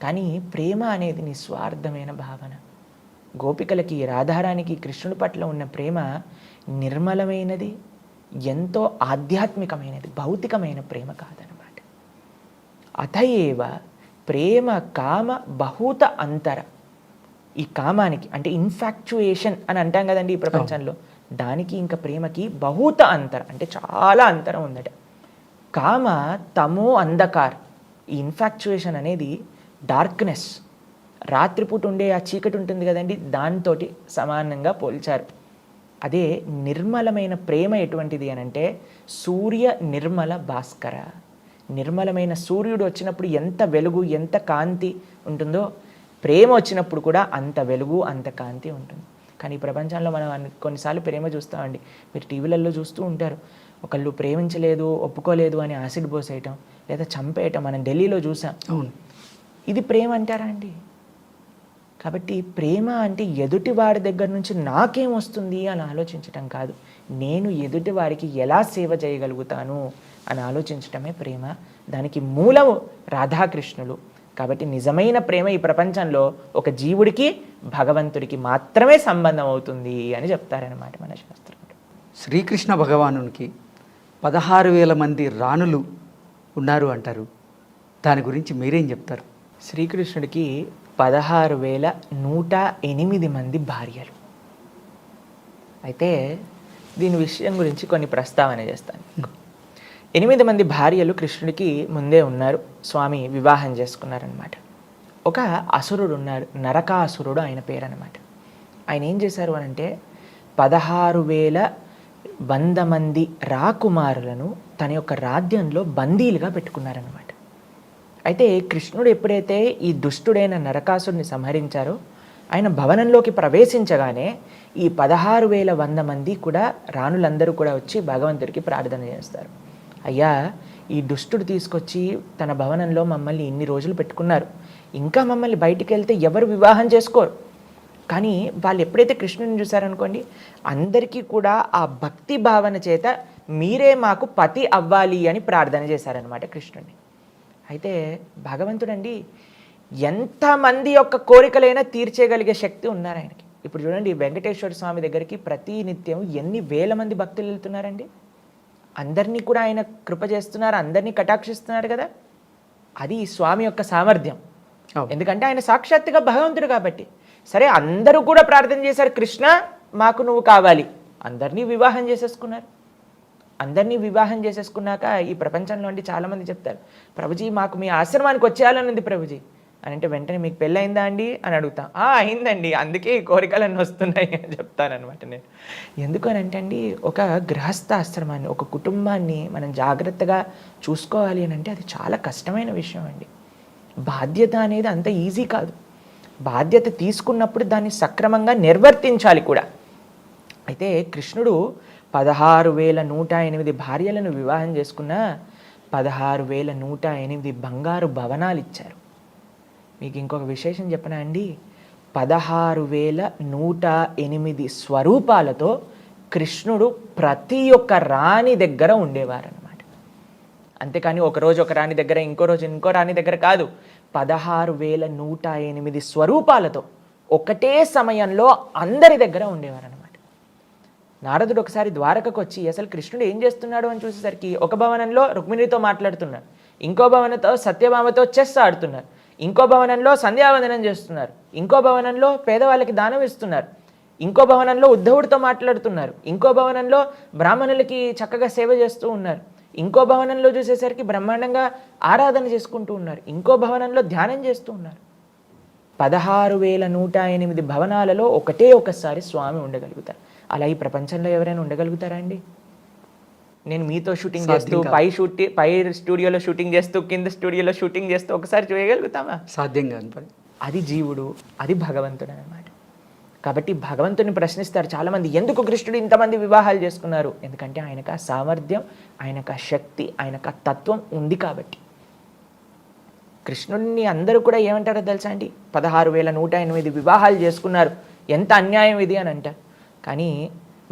C: కానీ ప్రేమ అనేది నిస్వార్థమైన భావన. గోపికలకి, రాధారానికి కృష్ణుడి పట్ల ఉన్న ప్రేమ నిర్మలమైనది, ఎంతో ఆధ్యాత్మికమైనది, భౌతికమైన ప్రేమ కాదనమాట. అతయేవ ప్రేమ కామ బహూత అంతర. ఈ కామానికి అంటే ఇన్ఫాక్చుయేషన్ అని అంటాం కదండి ఈ ప్రపంచంలో, దానికి ఇంకా ప్రేమకి బహూత అంతర అంటే చాలా అంతరం ఉందట. కామ తమో అంధకార్. ఈ ఇన్ఫాక్చుయేషన్ అనేది డార్క్నెస్, రాత్రిపూట ఉండే ఆ చీకటి ఉంటుంది కదండి, దాంతో సమానంగా పోల్చారు. అదే నిర్మలమైన ప్రేమ ఎటువంటిది అని అంటే, సూర్య నిర్మల భాస్కర. నిర్మలమైన సూర్యుడు వచ్చినప్పుడు ఎంత వెలుగు, ఎంత కాంతి ఉంటుందో, ప్రేమ వచ్చినప్పుడు కూడా అంత వెలుగు, అంత కాంతి ఉంటుంది. కానీ ఈ ప్రపంచంలో మనం కొన్నిసార్లు ప్రేమ చూస్తామండి. మీరు టీవీలలో చూస్తూ ఉంటారు, ఒకళ్ళు ప్రేమించలేదు, ఒప్పుకోలేదు అని యాసిడ్ పోసేయటం లేదా చంపేయటం మనం ఢిల్లీలో చూసాం.
B: అవును.
C: ఇది ప్రేమ అంటారా అండి? కాబట్టి ప్రేమ అంటే ఎదుటి వాడి దగ్గర నుంచి నాకేం వస్తుంది అని ఆలోచించటం కాదు, నేను ఎదుటి వారికి ఎలా సేవ చేయగలుగుతాను అని ఆలోచించటమే ప్రేమ. దానికి మూలము రాధాకృష్ణులు. కాబట్టి నిజమైన ప్రేమ ఈ ప్రపంచంలో ఒక జీవుడికి భగవంతుడికి మాత్రమే సంబంధం అవుతుంది అని చెప్తారనమాట మన శాస్త్రంలో.
B: శ్రీకృష్ణ భగవానునికి 16,000 మంది రాణులు ఉన్నారు అంటారు. దాని గురించి మీరేం చెప్తారు?
C: శ్రీకృష్ణుడికి 16,108 మంది భార్యలు. అయితే దీని విషయం గురించి కొన్ని ప్రస్తావన చేస్తాను. 8 మంది భార్యలు కృష్ణుడికి ముందే ఉన్నారు, స్వామి వివాహం చేసుకున్నారనమాట. ఒక అసురుడు ఉన్నారు, నరకాసురుడు ఆయన పేరు అనమాట. ఆయన ఏం చేశారు అని అంటే 16,100 మంది రాకుమారులను తన యొక్క రాజ్యంలో బందీలుగా పెట్టుకున్నారనమాట. అయితే కృష్ణుడు ఎప్పుడైతే ఈ దుష్టుడైన నరకాసుడిని సంహరించారో ఆయన భవనంలోకి ప్రవేశించగానే ఈ 16,100 మంది కూడా రాణులందరూ కూడా వచ్చి భగవంతుడికి ప్రార్థన చేస్తారు. అయ్యా, ఈ దుష్టుడు తీసుకొచ్చి తన భవనంలో మమ్మల్ని ఇన్ని రోజులు పెట్టుకున్నారు, ఇంకా మమ్మల్ని బయటికి వెళ్తే ఎవరు వివాహం చేసుకోరు. కానీ వాళ్ళు ఎప్పుడైతే కృష్ణుని చూశారనుకోండి, అందరికీ కూడా ఆ భక్తి భావన చేత మీరే మాకు పతి అవ్వాలి అని ప్రార్థన చేశారనమాట కృష్ణుడిని. అయితే భగవంతుడండి ఎంతమంది యొక్క కోరికలైనా తీర్చేయగలిగే శక్తి ఉన్నారు ఆయనకి. ఇప్పుడు చూడండి, వెంకటేశ్వర స్వామి దగ్గరికి ప్రతి నిత్యం ఎన్ని వేల మంది భక్తులు వెళ్తున్నారండి. అందరినీ కూడా ఆయన కృప చేస్తున్నారు, అందరినీ కటాక్షిస్తున్నారు కదా. అది స్వామి యొక్క సామర్థ్యం. ఎందుకంటే ఆయన సాక్షాత్తుగా భగవంతుడు కాబట్టి. సరే, అందరూ కూడా ప్రార్థన చేశారు, కృష్ణ మాకు నువ్వు కావాలి. అందరినీ వివాహం చేసేసుకున్నారు. అందరినీ వివాహం చేసేసుకున్నాక ఈ ప్రపంచంలో అండి చాలామంది చెప్తారు, ప్రభుజీ మాకు మీ ఆశ్రమానికి వచ్చేయాలని ఉంది ప్రభుజీ అని. అంటే వెంటనే మీకు పెళ్ళయిందా అండి అని అడుగుతాం. అయిందండి, అందుకే ఈ కోరికలన్నీ వస్తున్నాయి అని చెప్తానమాట నేను. ఎందుకనంటే అండి, ఒక గృహస్థాశ్రమాన్ని, ఒక కుటుంబాన్ని మనం జాగ్రత్తగా చూసుకోవాలి అని అంటే అది చాలా కష్టమైన విషయం అండి. బాధ్యత అనేది అంత ఈజీ కాదు. బాధ్యత తీసుకున్నప్పుడు దాన్ని సక్రమంగా నిర్వర్తించాలి కూడా. అయితే కృష్ణుడు 16,108 భార్యలను వివాహం చేసుకున్న 16,108 బంగారు భవనాలు ఇచ్చారు. మీకు ఇంకొక విశేషం చెప్పనా అండి, 16,108 స్వరూపాలతో కృష్ణుడు ప్రతి ఒక్క రాణి దగ్గర ఉండేవారనమాట. అంతేకాని ఒకరోజు ఒక రాణి దగ్గర, ఇంకో రోజు ఇంకో రాణి దగ్గర కాదు. 16,108 స్వరూపాలతో ఒకటే సమయంలో అందరి దగ్గర ఉండేవారనమాట. నారదుడు ఒకసారి ద్వారకకు వచ్చి అసలు కృష్ణుడు ఏం చేస్తున్నాడు అని చూసేసరికి ఒక భవనంలో రుక్మిణితో మాట్లాడుతున్నారు, ఇంకో భవనంతో సత్యభామతో చెస్ ఆడుతున్నారు, ఇంకో భవనంలో సంధ్యావందనం చేస్తున్నారు, ఇంకో భవనంలో పేదవాళ్ళకి దానం ఇస్తున్నారు, ఇంకో భవనంలో ఉద్ధవుడితో మాట్లాడుతున్నారు, ఇంకో భవనంలో బ్రాహ్మణులకి చక్కగా సేవ చేస్తూ ఉన్నారు, ఇంకో భవనంలో చూసేసరికి బ్రహ్మాండంగా ఆరాధన చేసుకుంటూ ఉన్నారు, ఇంకో భవనంలో ధ్యానం చేస్తూ ఉన్నారు. 16,108 భవనాలలో ఒకటే ఒకసారి స్వామి ఉండగలుగుతారు. అలా ఈ ప్రపంచంలో ఎవరైనా ఉండగలుగుతారా అండి? నేను మీతో షూటింగ్ చేస్తూ పై స్టూడియోలో షూటింగ్ చేస్తూ కింద స్టూడియోలో షూటింగ్ చేస్తూ ఒకసారి చేయగలుగుతామా?
B: సాధ్యం కాదు.
C: అది జీవుడు, అది భగవంతుడు అన్నమాట. కాబట్టి భగవంతుని ప్రశ్నిస్తారు చాలామంది, ఎందుకు కృష్ణుడు ఇంతమంది వివాహాలు చేసుకున్నారు? ఎందుకంటే ఆయనకు ఆ సామర్థ్యం, ఆయనకు ఆ శక్తి, ఆయనకు ఆ తత్వం ఉంది కాబట్టి. కృష్ణుడిని అందరూ కూడా ఏమంటారో తెలుసా అండి, 16,108 వివాహాలు చేసుకున్నారు, ఎంత అన్యాయం ఇది అని అంటారు. కానీ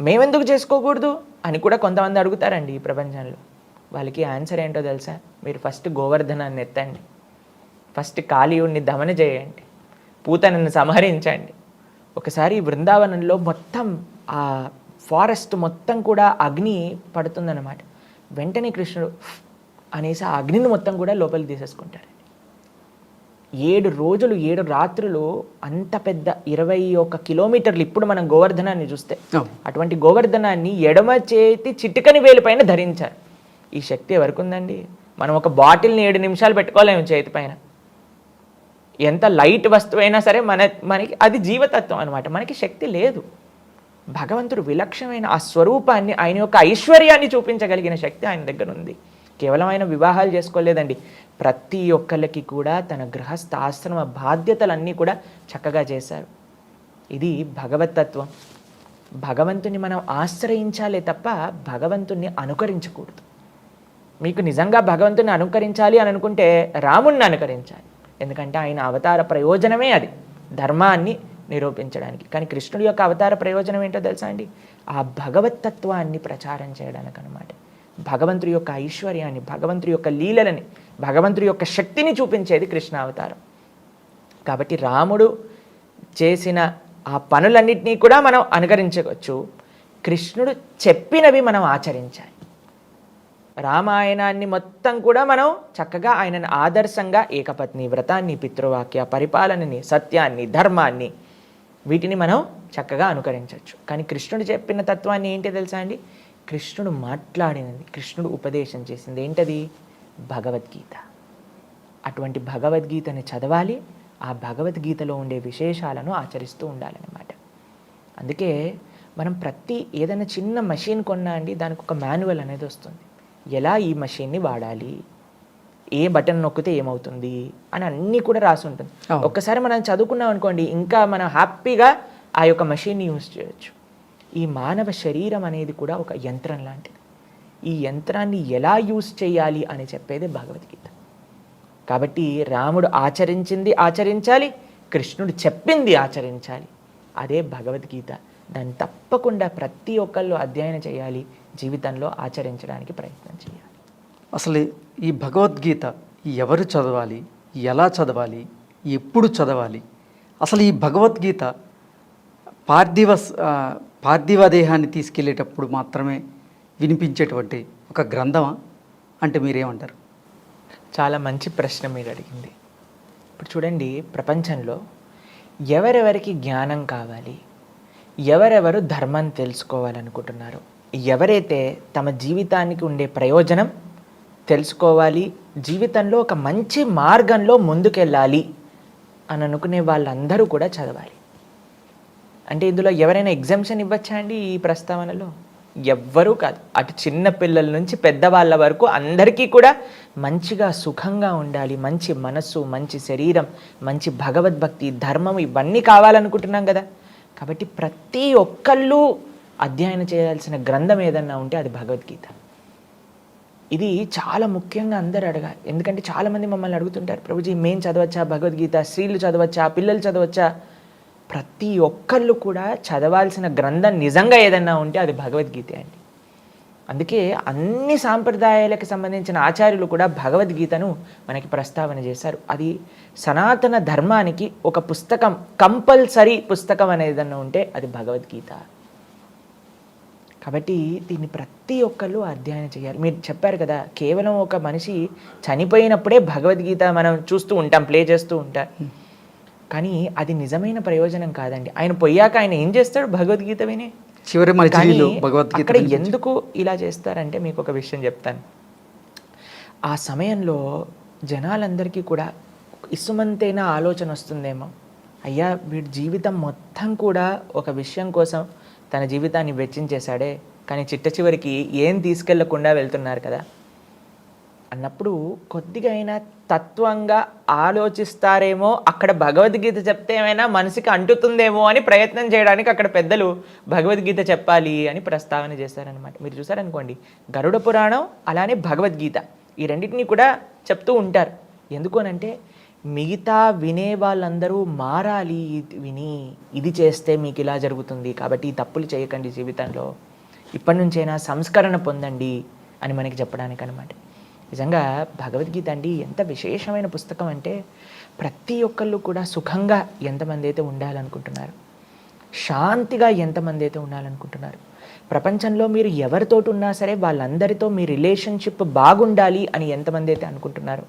C: మేమెందుకు చేసుకోకూడదు అని కూడా కొంతమంది అడుగుతారండి ఈ ప్రపంచంలో. వాళ్ళకి ఆన్సర్ ఏంటో తెలుసా? మీరు ఫస్ట్ గోవర్ధనాన్ని ఎత్తండి, ఫస్ట్ కాళీయుడిని దమన చేయండి, పూతనను సంహరించండి. ఒకసారి బృందావనంలో మొత్తం ఆ ఫారెస్ట్ మొత్తం కూడా అగ్ని పడుతుందన్నమాట. వెంటనే కృష్ణుడు అనేసి ఆ అగ్నిని మొత్తం కూడా లోపలికి తీసేసుకుంటారు. 7 రోజులు 7 రాత్రులు అంత పెద్ద 21 కిలోమీటర్లు. ఇప్పుడు మనం గోవర్ధనాన్ని చూస్తే అటువంటి గోవర్ధనాన్ని ఎడమ చేతి చిటికని వేలు పైన ధరించారు. ఈ శక్తి ఎవరికి ఉందండి? మనం ఒక బాటిల్ని 7 నిమిషాలు పెట్టుకోలేము చేతి పైన. ఎంత లైట్ వస్తువు అయినా సరే మనకి అది జీవతత్వం అనమాట. మనకి శక్తి లేదు. భగవంతుడు విలక్షణమైన ఆ స్వరూపాన్ని, ఆయన యొక్క ఐశ్వర్యాన్ని చూపించగలిగిన శక్తి ఆయన దగ్గర ఉంది. కేవలం ఆయన వివాహాలు చేసుకోలేదండి, ప్రతి ఒక్కళ్ళకి కూడా తన గృహస్థ ఆశ్రమ బాధ్యతలన్నీ కూడా చక్కగా చేశారు. ఇది భగవతత్వం. భగవంతుని మనం ఆశ్రయించాలే తప్ప భగవంతుణ్ణి అనుకరించకూడదు. మీకు నిజంగా భగవంతుని అనుకరించాలి అని అనుకుంటే రాముణ్ణి అనుకరించాలి. ఎందుకంటే ఆయన అవతార ప్రయోజనమే అది, ధర్మాన్ని నిరూపించడానికి. కానీ కృష్ణుడి యొక్క అవతార ప్రయోజనం ఏంటో తెలుసా అండి? ఆ భగవతత్వాన్ని ప్రచారం చేయడానికి అనమాట. భగవంతుడి యొక్క ఐశ్వర్యాన్ని, భగవంతుడి యొక్క లీలలని, భగవంతుడి యొక్క శక్తిని చూపించేది కృష్ణ అవతారం. కాబట్టి రాముడు చేసిన ఆ పనులన్నింటినీ కూడా మనం అనుకరించవచ్చు. కృష్ణుడు చెప్పినవి మనం ఆచరించాలి. రామాయణాన్ని మొత్తం కూడా మనం చక్కగా ఆయనను ఆదర్శంగా ఏకపత్ని వ్రతాన్ని, పితృవాక్య పరిపాలనని, సత్యాన్ని, ధర్మాన్ని, వీటిని మనం చక్కగా అనుకరించవచ్చు. కానీ కృష్ణుడు చెప్పిన తత్వాన్ని ఏంటి తెలుసా అండి? కృష్ణుడు మాట్లాడినది, కృష్ణుడు ఉపదేశం చేసింది ఏంటది? భగవద్గీత. అటువంటి భగవద్గీతని చదవాలి, ఆ భగవద్గీతలో ఉండే విశేషాలను ఆచరిస్తూ ఉండాలన్నమాట. అందుకే మనం ఏదైనా చిన్న మెషిన్ కొన్నా అండి, దానికి ఒక మాన్యువల్ అనేది వస్తుంది. ఎలా ఈ మెషిన్ని వాడాలి, ఏ బటన్ నొక్కితే ఏమవుతుంది అని అన్నీ కూడా రాసి ఉంటుంది. ఒక్కసారి మనం చదువుకున్నాం అనుకోండి, ఇంకా మనం హ్యాపీగా ఆ యొక్క మెషిన్ని యూజ్ చేయొచ్చు. ఈ మానవ శరీరం అనేది కూడా ఒక యంత్రం లాంటిది. ఈ యంత్రాన్ని ఎలా యూజ్ చేయాలి అని చెప్పేది భగవద్గీత. కాబట్టి రాముడు ఆచరించింది ఆచరించాలి, కృష్ణుడు చెప్పింది ఆచరించాలి. అదే భగవద్గీత. దాన్ని తప్పకుండా ప్రతి ఒక్కళ్ళు అధ్యయనం చేయాలి, జీవితంలో ఆచరించడానికి ప్రయత్నం చేయాలి.
B: అసలు ఈ భగవద్గీత ఎవరు చదవాలి, ఎలా చదవాలి, ఎప్పుడు చదవాలి? అసలు ఈ భగవద్గీత పార్థివ దేహాన్ని తీసుకెళ్ళేటప్పుడు మాత్రమే వినిపించేటువంటి ఒక గ్రంథమా అంటే మీరేమంటారు?
C: చాలా మంచి ప్రశ్న మీరు అడిగింది. ఇప్పుడు చూడండి, ప్రపంచంలో ఎవరెవరికి జ్ఞానం కావాలి, ఎవరెవరు ధర్మం తెలుసుకోవాలనుకుంటున్నారు, ఎవరైతే తమ జీవితానికి ఉండే ప్రయోజనం తెలుసుకోవాలి, జీవితంలో ఒక మంచి మార్గంలో ముందుకెళ్ళాలి అని అనుకునే వాళ్ళందరూ కూడా చదవాలి. అంటే ఇందులో ఎవరైనా ఎగ్జామ్షన్ ఇవ్వచ్చా అండి? ఈ ప్రస్తావనలో ఎవ్వరూ కాదు. అటు చిన్న పిల్లల నుంచి పెద్దవాళ్ళ వరకు అందరికీ కూడా మంచిగా సుఖంగా ఉండాలి, మంచి మనస్సు, మంచి శరీరం, మంచి భగవద్భక్తి, ధర్మం ఇవన్నీ కావాలనుకుంటున్నాం కదా. కాబట్టి ప్రతి ఒక్కళ్ళు అధ్యయనం చేయాల్సిన గ్రంథం ఏదన్నా ఉంటే అది భగవద్గీత. ఇది చాలా ముఖ్యంగా అందరూ అడగాలి. ఎందుకంటే చాలామంది మమ్మల్ని అడుగుతుంటారు, ప్రభుజీ మేము చదవచ్చా భగవద్గీత, స్త్రీలు చదవచ్చా, పిల్లలు చదవచ్చా? ప్రతి ఒక్కళ్ళు కూడా చదవాల్సిన గ్రంథం నిజంగా ఏదన్నా ఉంటే అది భగవద్గీత అండి. అందుకే అన్ని సాంప్రదాయాలకు సంబంధించిన ఆచార్యులు కూడా భగవద్గీతను మనకి ప్రస్తావన చేశారు. అది సనాతన ధర్మానికి ఒక పుస్తకం, కంపల్సరీ పుస్తకం అనేది ఏదన్నా ఉంటే అది భగవద్గీత. కాబట్టి దీన్ని ప్రతి ఒక్కళ్ళు అధ్యయనం చేయాలి. మీరు చెప్పారు కదా, కేవలం ఒక మనిషి చనిపోయినప్పుడే భగవద్గీత మనం చూస్తూ ఉంటాం, ప్లే చేస్తూ ఉంటాం. కానీ అది నిజమైన ప్రయోజనం కాదండి. ఆయన పోయాక ఆయన ఏం చేస్తాడు? భగవద్గీత విని అక్కడ ఎందుకు ఇలా చేస్తారంటే మీకు ఒక విషయం చెప్తాను. ఆ సమయంలో జనాలందరికీ కూడా ఇసుమంతైన ఆలోచన వస్తుందేమో, అయ్యా వీడి జీవితం మొత్తం కూడా ఒక విషయం కోసం తన జీవితాన్ని వెచ్చించేశాడే, కానీ చిట్ట చివరికి ఏం తీసుకెళ్లకుండా వెళ్తున్నారు కదా అన్నప్పుడు కొద్దిగా అయినా తత్వంగా ఆలోచిస్తారేమో, అక్కడ భగవద్గీత చెప్తే ఏమైనా మనసుకి అంటుతుందేమో అని ప్రయత్నం చేయడానికి అక్కడ పెద్దలు భగవద్గీత చెప్పాలి అని ప్రస్తావన చేశారనమాట. మీరు చూసారనుకోండి, గరుడ పురాణం అలానే భగవద్గీత ఈ రెండింటినీ కూడా చెప్తూ ఉంటారు. ఎందుకు అనంటే మిగతా వినే వాళ్ళందరూ మారాలి, విని ఇది చేస్తే మీకు ఇలా జరుగుతుంది, కాబట్టి ఈ తప్పులు చేయకండి, జీవితంలో ఇప్పటి నుంచైనా సంస్కరణ పొందండి అని మనకి చెప్పడానికి అనమాట. నిజంగా భగవద్గీత అండి ఎంత విశేషమైన పుస్తకం అంటే, ప్రతి ఒక్కళ్ళు కూడా సుఖంగా ఎంతమంది అయితే ఉండాలనుకుంటున్నారు, శాంతిగా ఎంతమంది అయితే ఉండాలనుకుంటున్నారు, ప్రపంచంలో మీరు ఎవరితోటి ఉన్నా సరే వాళ్ళందరితో మీ రిలేషన్షిప్ బాగుండాలి అని ఎంతమంది అయితే అనుకుంటున్నారు,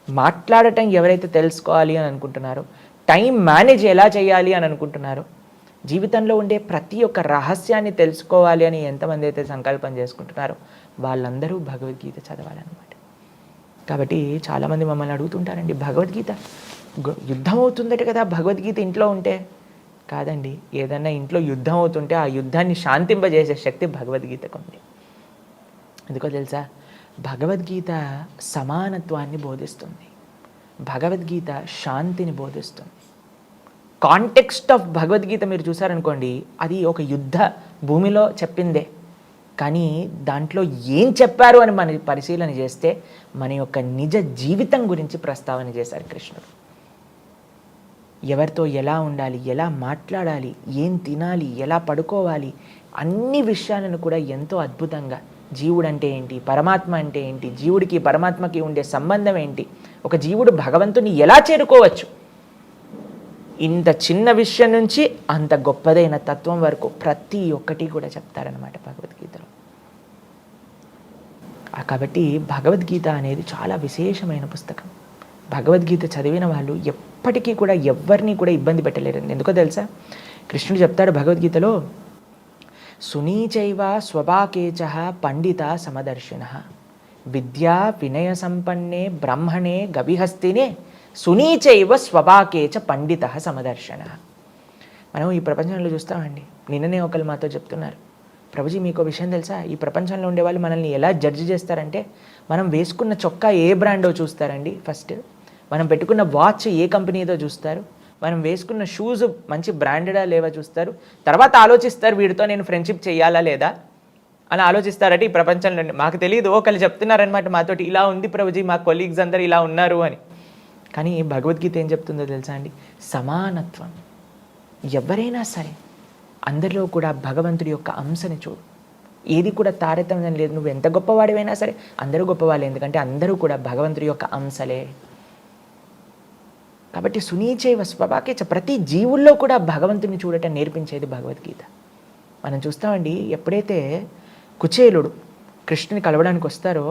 C: మాట్లాడటం ఎవరైతే తెలుసుకోవాలి అని అనుకుంటున్నారో, టైం మేనేజ్ ఎలా చేయాలి అని అనుకుంటున్నారో, జీవితంలో ఉండే ప్రతి ఒక్క రహస్యాన్ని తెలుసుకోవాలి అని ఎంతమంది అయితే సంకల్పం చేసుకుంటున్నారో వాళ్ళందరూ భగవద్గీత చదవాలన్నమాట. కాబట్టి చాలామంది మమ్మల్ని అడుగుతుంటారండి, భగవద్గీత యుద్ధం అవుతుందట కదా భగవద్గీత ఇంట్లో ఉంటే. కాదండి, ఏదన్నా ఇంట్లో యుద్ధం అవుతుంటే ఆ యుద్ధాన్ని శాంతింపజేసే శక్తి భగవద్గీతకు ఉంది. ఎందుకో తెలుసా, భగవద్గీత సమానత్వాన్ని బోధిస్తుంది, భగవద్గీత శాంతిని బోధిస్తుంది. కాంటెక్స్ట్ ఆఫ్ భగవద్గీత మీరు చూసారనుకోండి, అది ఒక యుద్ధ భూమిలో చెప్పిందే. కానీ దాంట్లో ఏం చెప్పారు అని మన పరిశీలన చేస్తే మన యొక్క నిజ జీవితం గురించి ప్రస్తావన చేశారు కృష్ణుడు. ఎవరితో ఎలా ఉండాలి, ఎలా మాట్లాడాలి, ఏం తినాలి, ఎలా పడుకోవాలి, అన్ని విషయాలను కూడా ఎంతో అద్భుతంగా, జీవుడు అంటే ఏంటి, పరమాత్మ అంటే ఏంటి, జీవుడికి పరమాత్మకి ఉండే సంబంధం ఏంటి, ఒక జీవుడు భగవంతుని ఎలా చేరుకోవచ్చు, ఇంత చిన్న విషయం నుంచి అంత గొప్పదైన తత్వం వరకు ప్రతి ఒక్కటి కూడా చెప్తారనమాట భగవద్గీతలో. కాబట్టి భగవద్గీత అనేది చాలా విశేషమైన పుస్తకం. భగవద్గీత చదివిన వాళ్ళు ఎప్పటికీ కూడా ఎవరిని కూడా ఇబ్బంది పెట్టలేరండి. ఎందుకో తెలుసా, కృష్ణుడు చెప్తాడు భగవద్గీతలో, సునీచైవ స్వభాకేచ పండిత సమదర్శిన విద్యా వినయ సంపన్నే బ్రహ్మణే గవిహస్తినే సునీచైవ స్వభాకేచ పండిత సమదర్శన. మనం ఈ ప్రపంచంలో చూస్తామండి. నిన్ననే ఒకరు మాతో చెప్తున్నారు, ప్రభుజీ మీకు విషయం తెలుసా, ఈ ప్రపంచంలో ఉండే వాళ్ళు మనల్ని ఎలా జడ్జి చేస్తారంటే, మనం వేసుకున్న చొక్కా ఏ బ్రాండో చూస్తారండి ఫస్ట్, మనం పెట్టుకున్న వాచ్ ఏ కంపెనీదో చూస్తారు, మనం వేసుకున్న షూస్ మంచి బ్రాండెడా లేవా చూస్తారు, తర్వాత ఆలోచిస్తారు వీడితో నేను ఫ్రెండ్షిప్ చేయాలా లేదా అని ఆలోచిస్తారట. ఈ ప్రపంచంలో మాకు తెలియదు, ఒకళ్ళు చెప్తున్నారనమాట మాతోటి, ఇలా ఉంది ప్రభుజీ మా కొలీగ్స్ అందరు ఇలా ఉన్నారు అని. కానీ భగవద్గీత ఏం చెప్తుందో తెలుసా అండి, సమానత్వం. ఎవరైనా సరే అందరిలో కూడా భగవంతుడి యొక్క అంశని చూడు, ఏది కూడా తారతమ్యం లేదు. నువ్వు ఎంత గొప్పవాడివైనా సరే అందరూ గొప్పవాళ్ళే, ఎందుకంటే అందరూ కూడా భగవంతుడి యొక్క అంశలే. కాబట్టి సునీచైవ స్వభాకేచ, ప్రతి జీవుల్లో కూడా భగవంతుని చూడటం నేర్పించేది భగవద్గీత. మనం చూస్తామండి, ఎప్పుడైతే కుచేలుడు కృష్ణుని కలవడానికి వస్తారో,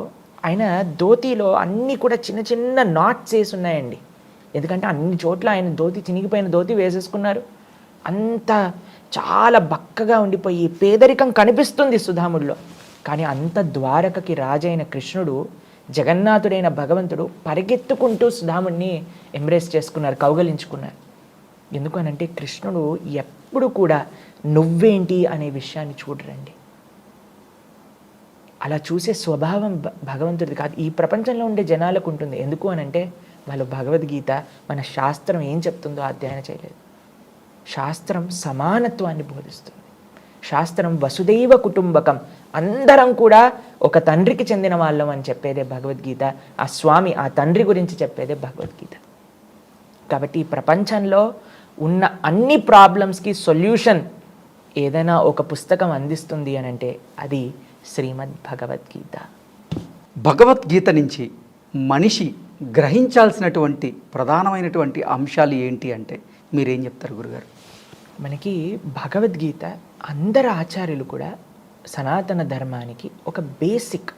C: ఆయన ధోతిలో అన్నీ కూడా చిన్న చిన్న నాట్స్ వేసి ఉన్నాయండి. ఎందుకంటే అన్ని చోట్ల ఆయన ధోతి, చినిగిపోయిన ధోతి వేసేసుకున్నారు. అంత చాలా బక్కగా ఉండిపోయి పేదరికం కనిపిస్తుంది సుధాముడిలో. కానీ అంత ద్వారకకి రాజైన కృష్ణుడు, జగన్నాథుడైన భగవంతుడు పరిగెత్తుకుంటూ సుధాముడిని ఎంబ్రేస్ చేసుకున్నారు, కౌగలించుకున్నారు. ఎందుకనంటే కృష్ణుడు ఎప్పుడు కూడా నువ్వేంటి అనే విషయాన్ని చూడరండి. అలా చూసే స్వభావం భగవంతుడిది కాదు, ఈ ప్రపంచంలో ఉండే జనాలకు ఉంటుంది. ఎందుకు అనంటే వాళ్ళు భగవద్గీత, మన శాస్త్రం ఏం చెప్తుందో అధ్యయనం చేయలేదు. శాస్త్రం సమానత్వాన్ని బోధిస్తుంది. శాస్త్రం వసుదైవ కుటుంబకం, అందరం కూడా ఒక తండ్రికి చెందిన వాళ్ళం అని చెప్పేదే భగవద్గీత. ఆ స్వామి, ఆ తండ్రి గురించి చెప్పేదే భగవద్గీత. కాబట్టి ఈ ప్రపంచంలో ఉన్న అన్ని ప్రాబ్లమ్స్కి సొల్యూషన్ ఏదైనా ఒక పుస్తకం అందిస్తుంది అని అంటే అది శ్రీమద్ భగవద్గీత.
B: భగవద్గీత నుంచి మనిషి గ్రహించాల్సినటువంటి ప్రధానమైనటువంటి అంశాలు ఏంటి అంటే మీరేం చెప్తారు గురుగారు?
C: మనకి భగవద్గీత అందరు ఆచార్యులు కూడా సనాతన ధర్మానికి ఒక బేసిక్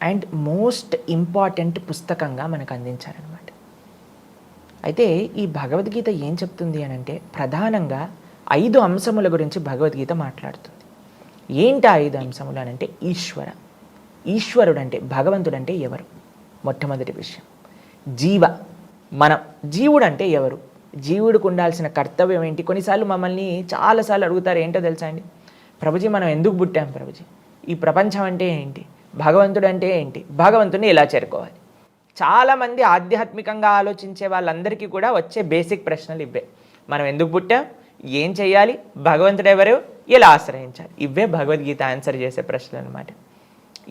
C: అండ్ మోస్ట్ ఇంపార్టెంట్ పుస్తకంగా మనకు అందించారనమాట. అయితే ఈ భగవద్గీత ఏం చెప్తుంది అని అంటే ప్రధానంగా 5 అంశముల గురించి భగవద్గీత మాట్లాడుతుంది. ఏంటి 5 అంశములు అని అంటే, ఈశ్వరుడు అంటే, భగవంతుడు అంటే ఎవరు, మొట్టమొదటి విషయం. జీవుడు అంటే ఎవరు, జీవుడికి ఉండాల్సిన కర్తవ్యం ఏంటి. కొన్నిసార్లు మమ్మల్ని చాలాసార్లు అడుగుతారు, ఏంటో తెలుసా అండి, ప్రభుజీ మనం ఎందుకు పుట్టాం ప్రభుజీ, ఈ ప్రపంచం అంటే ఏంటి, భగవంతుడు అంటే ఏంటి, భగవంతుడిని ఎలా చేరుకోవాలి. చాలామంది ఆధ్యాత్మికంగా ఆలోచించే వాళ్ళందరికీ కూడా వచ్చే బేసిక్ ప్రశ్నలు ఇవే. మనం ఎందుకు పుట్టాం, ఏం చేయాలి, భగవంతుడు ఎవరు, ఎలా ఆశ్రయించాలి, ఇవే భగవద్గీత ఆన్సర్ చేసే ప్రశ్నలు అనమాట.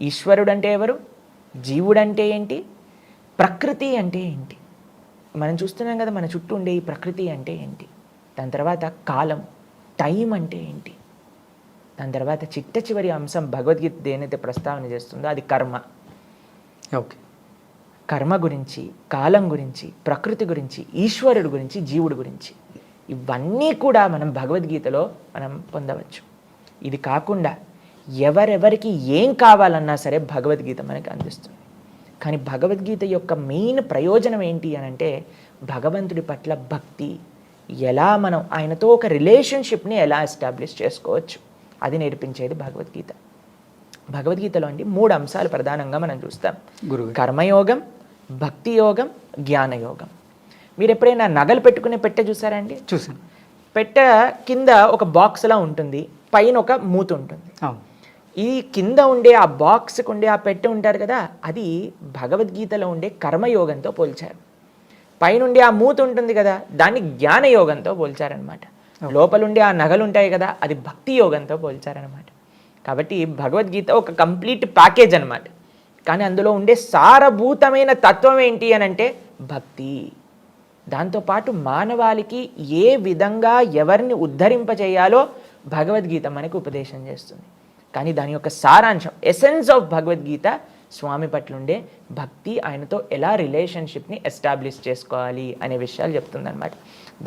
C: ఈశ్వరుడు అంటే ఎవరు, జీవుడు అంటే ఏంటి, ప్రకృతి అంటే ఏంటి, మనం చూస్తున్నాం కదా మన చుట్టూ ఉండే ఈ ప్రకృతి అంటే ఏంటి, దాని తర్వాత కాలం, టైం అంటే ఏంటి, దాని తర్వాత చిట్ట చివరి అంశం భగవద్గీత దేనైతే ప్రస్తావన చేస్తుందో అది కర్మ.
B: ఓకే,
C: కర్మ గురించి, కాలం గురించి, ప్రకృతి గురించి, ఈశ్వరుడు గురించి, జీవుడు గురించి, ఇవన్నీ కూడా మనం భగవద్గీతలో మనం పొందవచ్చు. ఇది కాకుండా ఎవరెవరికి ఏం కావాలన్నా సరే భగవద్గీత మనకి అందిస్తుంది. కానీ భగవద్గీత యొక్క మెయిన్ ప్రయోజనం ఏంటి అని అంటే భగవంతుడి పట్ల భక్తి, ఎలా మనం ఆయనతో ఒక రిలేషన్షిప్ని ఎలా ఎస్టాబ్లిష్ చేసుకోవచ్చు, అది నేర్పించేది భగవద్గీత. భగవద్గీతలో అండి 3 అంశాలు ప్రధానంగా మనం చూస్తాం. కర్మయోగం, భక్తి యోగం, జ్ఞానయోగం. మీరు ఎప్పుడైనా నగలు పెట్టుకునే పెట్టె చూసారండి?
B: చూసాను.
C: పెట్టె కింద ఒక బాక్స్లా ఉంటుంది, పైన ఒక మూత ఉంటుంది. ఈ కింద ఉండే ఆ బాక్స్కి ఉండే ఆ పెట్టె ఉంటారు కదా, అది భగవద్గీతలో ఉండే కర్మయోగంతో పోల్చారు. పైనుండి ఆ మూత ఉంటుంది కదా, దాన్ని జ్ఞానయోగంతో పోల్చారనమాట. లోపలుండి ఆ నగలు ఉంటాయి కదా, అది భక్తి యోగంతో పోల్చారనమాట. కాబట్టి భగవద్గీత ఒక కంప్లీట్ ప్యాకేజ్ అనమాట. కానీ అందులో ఉండే సారభూతమైన తత్వం ఏంటి అని అంటే భక్తి. దాంతోపాటు మానవాళికి ఏ విధంగా ఎవరిని ఉద్ధరింపచేయాలో భగవద్గీత మనకు ఉపదేశం చేస్తుంది. కానీ దాని యొక్క సారాంశం, ఎసెన్స్ ఆఫ్ భగవద్గీత స్వామి పట్లుండే భక్తి, ఆయనతో ఎలా రిలేషన్షిప్ని ఎస్టాబ్లిష్ చేసుకోవాలి అనే విషయాలు చెప్తుందన్నమాట.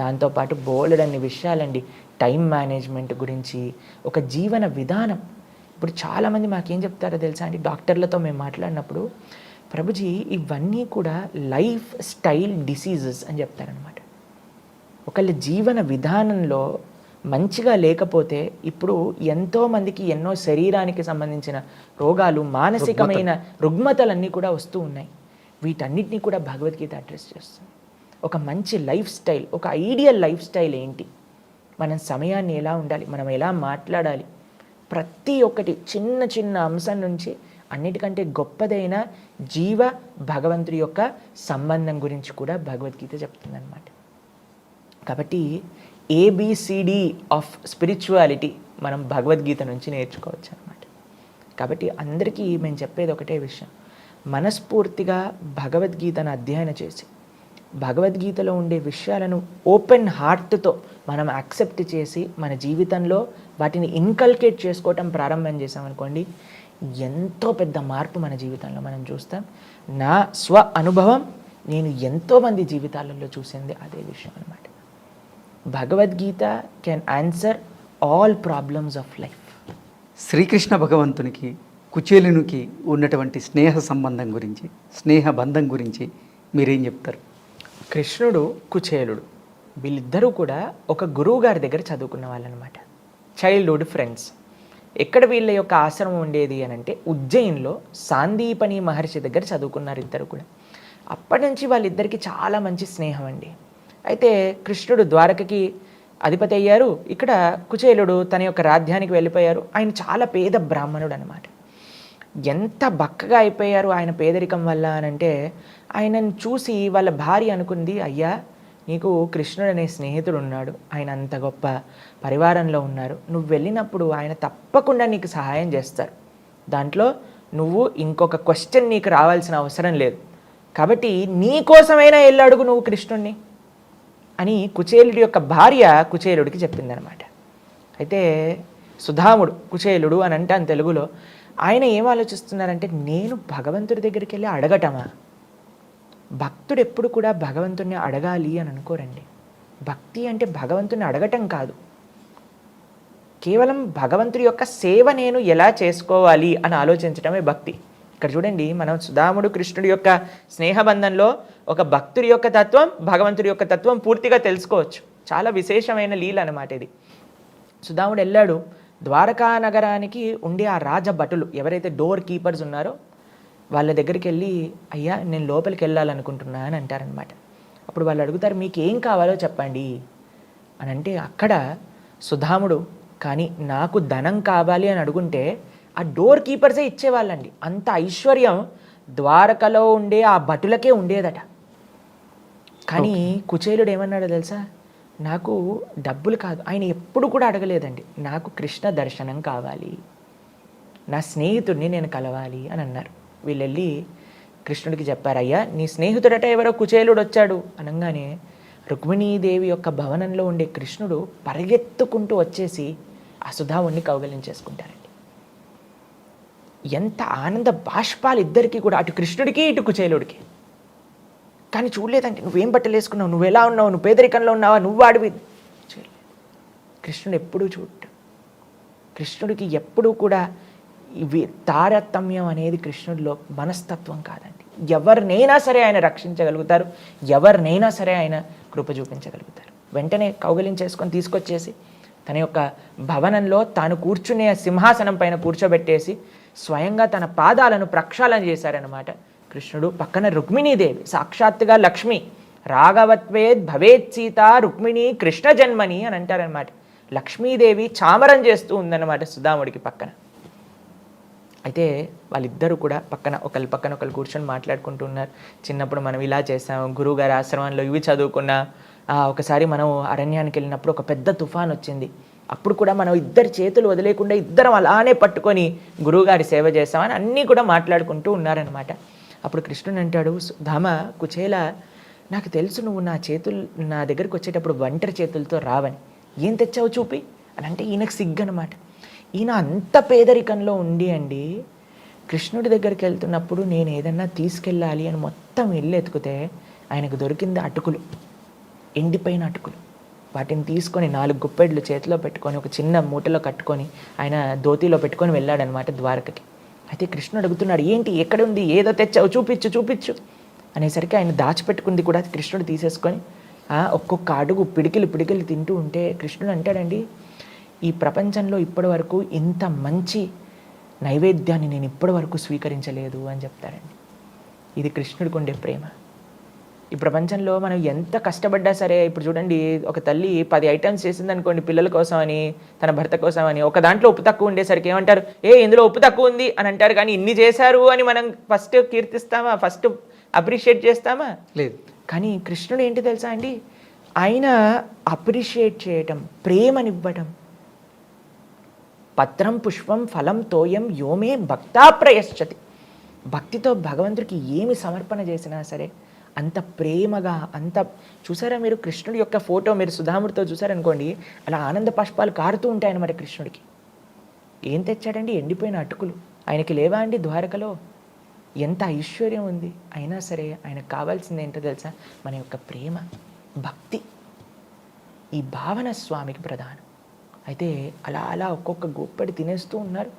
C: దాంతోపాటు బోలెడన్ని విషయాలండి, టైం మేనేజ్మెంట్ గురించి, ఒక జీవన విధానం. ఇప్పుడు చాలామంది మాకేం చెప్తారో తెలుసా అండి, డాక్టర్లతో మేము మాట్లాడినప్పుడు, ప్రభుజీ ఇవన్నీ కూడా లైఫ్ స్టైల్ డిసీజెస్ అని చెప్తారనమాట. ఒకళ్ళ జీవన విధానంలో మంచిగా లేకపోతే ఇప్పుడు ఎంతోమందికి ఎన్నో శరీరానికి సంబంధించిన రోగాలు, మానసికమైన రుగ్మతలన్నీ కూడా వస్తూ ఉన్నాయి. వీటన్నిటినీ కూడా భగవద్గీత అడ్రస్ చేస్తుంది. ఒక మంచి లైఫ్ స్టైల్, ఒక ఐడియల్ లైఫ్ స్టైల్ ఏంటి, మనం సమయాన్ని ఎలా ఉండాలి, మనం ఎలా మాట్లాడాలి, ప్రతి ఒక్కటి చిన్న చిన్న అంశం నుంచి అన్నిటికంటే గొప్పదైన జీవ భగవంతుడి యొక్క సంబంధం గురించి కూడా భగవద్గీత చెప్తుందన్నమాట. కాబట్టి ఏబిసిడి ఆఫ్ స్పిరిచువాలిటీ మనం భగవద్గీత నుంచి నేర్చుకోవచ్చు అనమాట. కాబట్టి అందరికీ మేము చెప్పేది ఒకటే విషయం, మనస్ఫూర్తిగా భగవద్గీతను అధ్యయనం చేసి భగవద్గీతలో ఉండే విషయాలను ఓపెన్ హార్ట్తో మనం యాక్సెప్ట్ చేసి మన జీవితంలో వాటిని ఇన్కల్కేట్ చేసుకోవటం ప్రారంభం చేసామనుకోండి, ఎంతో పెద్ద మార్పు మన జీవితంలో మనం చూస్తాం. నా స్వ అనుభవం, నేను ఎంతోమంది జీవితాలలో చూసింది అదే విషయం అనమాట. Bhagavad Gita can answer all problems of life.
B: Shri Krishna భగవంతునికి కుచేలునికి ఉన్నటువంటి స్నేహ సంబంధం గురించి, స్నేహ బంధం గురించి మీరేం చెప్తారు?
C: కృష్ణుడు, కుచేలుడు వీళ్ళిద్దరూ కూడా ఒక గురువు గారి దగ్గర చదువుకున్న వాళ్ళనమాట, చైల్డ్హుడ్ ఫ్రెండ్స్. ఎక్కడ వీళ్ళ యొక్క ఆశ్రమం ఉండేది అని అంటే ఉజ్జయిన్లో సాందీపని మహర్షి దగ్గర చదువుకున్నారు ఇద్దరు కూడా. అప్పటి నుంచి వాళ్ళిద్దరికీ చాలా మంచి స్నేహం అండి. అయితే కృష్ణుడు ద్వారకకి అధిపతి అయ్యారు, ఇక్కడ కుచేలుడు తన యొక్క రాజ్యానికి వెళ్ళిపోయారు. ఆయన చాలా పేద బ్రాహ్మణుడు అనమాట. ఎంత బక్కగా అయిపోయారు ఆయన పేదరికం వల్ల అనంటే, ఆయనను చూసి వాళ్ళ భార్య అనుకుంది, అయ్యా నీకు కృష్ణుడు అనే స్నేహితుడు ఉన్నాడు, ఆయన అంత గొప్ప పరివారంలో ఉన్నారు, నువ్వు వెళ్ళినప్పుడు ఆయన తప్పకుండా నీకు సహాయం చేస్తారు, దాంట్లో నువ్వు ఇంకొక క్వశ్చన్ నీకు రావాల్సిన అవసరం లేదు, కాబట్టి నీ కోసమైనా వెళ్ళి అడుగు నువ్వు కృష్ణుడిని అని కుచేలుడి యొక్క భార్య కుచేలుడికి చెప్పిందనమాట. అయితే సుధాముడు, కుచేలుడు అని అంటాను తెలుగులో, ఆయన ఏం ఆలోచిస్తున్నారంటే, నేను భగవంతుడి దగ్గరికి వెళ్ళి అడగటమా? భక్తుడు ఎప్పుడు కూడా భగవంతుడిని అడగాలి అని అనుకోరండి. భక్తి అంటే భగవంతుని అడగటం కాదు, కేవలం భగవంతుడి యొక్క సేవ నేను ఎలా చేసుకోవాలి అని ఆలోచించటమే భక్తి. ఇక్కడ చూడండి, మనం సుధాముడు కృష్ణుడి యొక్క స్నేహబంధంలో ఒక భక్తుడి యొక్క తత్వం, భగవంతుడి యొక్క తత్వం పూర్తిగా తెలుసుకోవచ్చు. చాలా విశేషమైన లీల అనమాట ఇది. సుధాముడు వెళ్ళాడు, ద్వారకా నగరానికి ఉండే ఆ రాజభటులు ఎవరైతే డోర్ కీపర్స్ ఉన్నారో వాళ్ళ దగ్గరికి వెళ్ళి, అయ్యా నేను లోపలికి వెళ్ళాలనుకుంటున్నా అని అంటారనమాట. అప్పుడు వాళ్ళు అడుగుతారు, మీకు ఏం కావాలో చెప్పండి అని అంటే, అక్కడ సుధాముడు కానీ నాకు ధనం కావాలి అని అడుగుంటే ఆ డోర్ కీపర్సే ఇచ్చేవాళ్ళండి. అంత ఐశ్వర్యం ద్వారకలో ఉండే ఆ భటులకే ఉండేదట. కానీ కుచేలుడు ఏమన్నాడో తెలుసా, నాకు డబ్బులు కాదు, ఆయన ఎప్పుడు కూడా అడగలేదండి, నాకు కృష్ణ దర్శనం కావాలి, నా స్నేహితుడిని నేను కలవాలి అని అన్నారు. వీళ్ళు వెళ్ళి కృష్ణుడికి చెప్పారు, అయ్యా నీ స్నేహితుడట ఎవరో కుచేలుడు వచ్చాడు అనగానే రుక్మిణీదేవి యొక్క భవనంలో ఉండే కృష్ణుడు పరిగెత్తుకుంటూ వచ్చేసి ఆ సుధాముడిని కౌగలించేసుకుంటారండి. ఎంత ఆనంద బాష్పాలు ఇద్దరికీ కూడా, అటు కృష్ణుడికి ఇటు కుచేలుడికి. కానీ చూడలేదండి, నువ్వేం బట్టలు వేసుకున్నావు, నువ్వు ఎలా ఉన్నావు, నువ్వు పేదరికంలో ఉన్నావా, నువ్వు అడివి. కృష్ణుడు ఎప్పుడూ చూడు, కృష్ణుడికి ఎప్పుడూ కూడా ఇవి తారతమ్యం అనేది కృష్ణుడిలో మనస్తత్వం కాదండి. ఎవరినైనా సరే ఆయన రక్షించగలుగుతారు, ఎవరినైనా సరే ఆయన కృప చూపించగలుగుతారు. వెంటనే కౌగలించేసుకొని తీసుకొచ్చేసి తన యొక్క భవనంలో తాను కూర్చునే సింహాసనం పైన కూర్చోబెట్టేసి స్వయంగా తన పాదాలను ప్రక్షాళన చేశారనమాట కృష్ణుడు. పక్కన రుక్మిణీదేవి, సాక్షాత్తుగా లక్ష్మి, రాఘవత్వేద్ భవేత్ సీత రుక్మిణి కృష్ణ జన్మని అని అంటారనమాట. లక్ష్మీదేవి చామరం చేస్తూ ఉందన్నమాట సుధాముడికి పక్కన. అయితే వాళ్ళిద్దరూ కూడా ఒకరి పక్కన ఒకరు కూర్చొని మాట్లాడుకుంటూ ఉన్నారు. చిన్నప్పుడు మనం ఇలా చేసాం, గురువుగారి ఆశ్రమంలో ఇవి చదువుకున్నా, ఒకసారి మనం అరణ్యానికి వెళ్ళినప్పుడు ఒక పెద్ద తుఫాన్ వచ్చింది. అప్పుడు కూడా మనం ఇద్దరు చేతులు వదిలేకుండా ఇద్దరం అలానే పట్టుకొని గురువుగారి సేవ చేస్తామని అన్నీ కూడా మాట్లాడుకుంటూ ఉన్నారనమాట. అప్పుడు కృష్ణుడు అంటాడు, ధామ కుచేల, నాకు తెలుసు నువ్వు నా దగ్గరికి వచ్చేటప్పుడు ఒంటరి చేతులతో రావని, ఏం తెచ్చావు చూపి అని అంటే ఈయనకు సిగ్గనమాట. ఈయన అంత పేదరికంలో ఉండి అండి కృష్ణుడి దగ్గరికి వెళ్తున్నప్పుడు నేను ఏదన్నా తీసుకెళ్ళాలి అని మొత్తం ఇల్లు ఎత్తుకుతే ఆయనకు దొరికింది అటుకులు, ఎండిపోయిన అటుకులు. వాటిని తీసుకొని 4 గుప్పెడ్లు చేతిలో పెట్టుకొని ఒక చిన్న మూటలో కట్టుకొని ఆయన ధోతిలో పెట్టుకొని వెళ్ళాడనమాట ద్వారకకి. అయితే కృష్ణుడు అడుగుతున్నాడు, ఏంటి ఎక్కడుంది, ఏదో తెచ్చావు చూపించు అనేసరికి ఆయన దాచిపెట్టుకుంది కూడా కృష్ణుడు తీసేసుకొని ఒక్కొక్క అడుగు పిడికిలు తింటూ ఉంటే కృష్ణుడు అంటాడండి, ఈ ప్రపంచంలో ఇప్పటి వరకు ఇంత మంచి నైవేద్యాన్ని నేను ఇప్పటి వరకు స్వీకరించలేదు అని చెప్తాడండి. ఇది కృష్ణుడికి ఉండే ప్రేమ. ఈ ప్రపంచంలో మనం ఎంత కష్టపడ్డా సరే, ఇప్పుడు చూడండి, ఒక తల్లి 10 ఐటమ్స్ చేసింది అనుకోండి పిల్లల కోసం అని, తన భర్త కోసం అని, ఒక దాంట్లో ఉప్పు తక్కువ ఉండేసరికి ఏమంటారు, ఇందులో ఉప్పు తక్కువ ఉంది అని అంటారు. కానీ ఇన్ని చేశారు అని మనం ఫస్ట్ కీర్తిస్తామా, ఫస్ట్ అప్రిషియేట్ చేస్తామా? లేదు. కానీ కృష్ణుడు ఏంటి తెలుసా అండి, ఆయన అప్రిషియేట్ చేయటం, ప్రేమనివ్వటం. పత్రం పుష్పం ఫలం తోయం యోమే భక్తా ప్రయశ్చతి. భక్తితో భగవంతుడికి ఏమి సమర్పణ చేసినా సరే అంత ప్రేమగా, అంత చూసారా మీరు కృష్ణుడి యొక్క ఫోటో మీరు సుధాముడితో చూసారనుకోండి, అలా ఆనంద పుష్పాలు కారుతూ ఉంటాయన్నమాట కృష్ణుడికి. ఏం తెచ్చాడండి, ఎండిపోయిన అటుకులు. ఆయనకి లేవా అండి ద్వారకలో? ఎంత ఐశ్వర్యం ఉంది, అయినా సరే ఆయనకు కావాల్సింది ఏంటో తెలుసా, మన యొక్క ప్రేమ, భక్తి. ఈ భావన స్వామికి ప్రధానం. అయితే అలా ఒక్కొక్క గొప్పడి తినేస్తూ ఉన్నారు.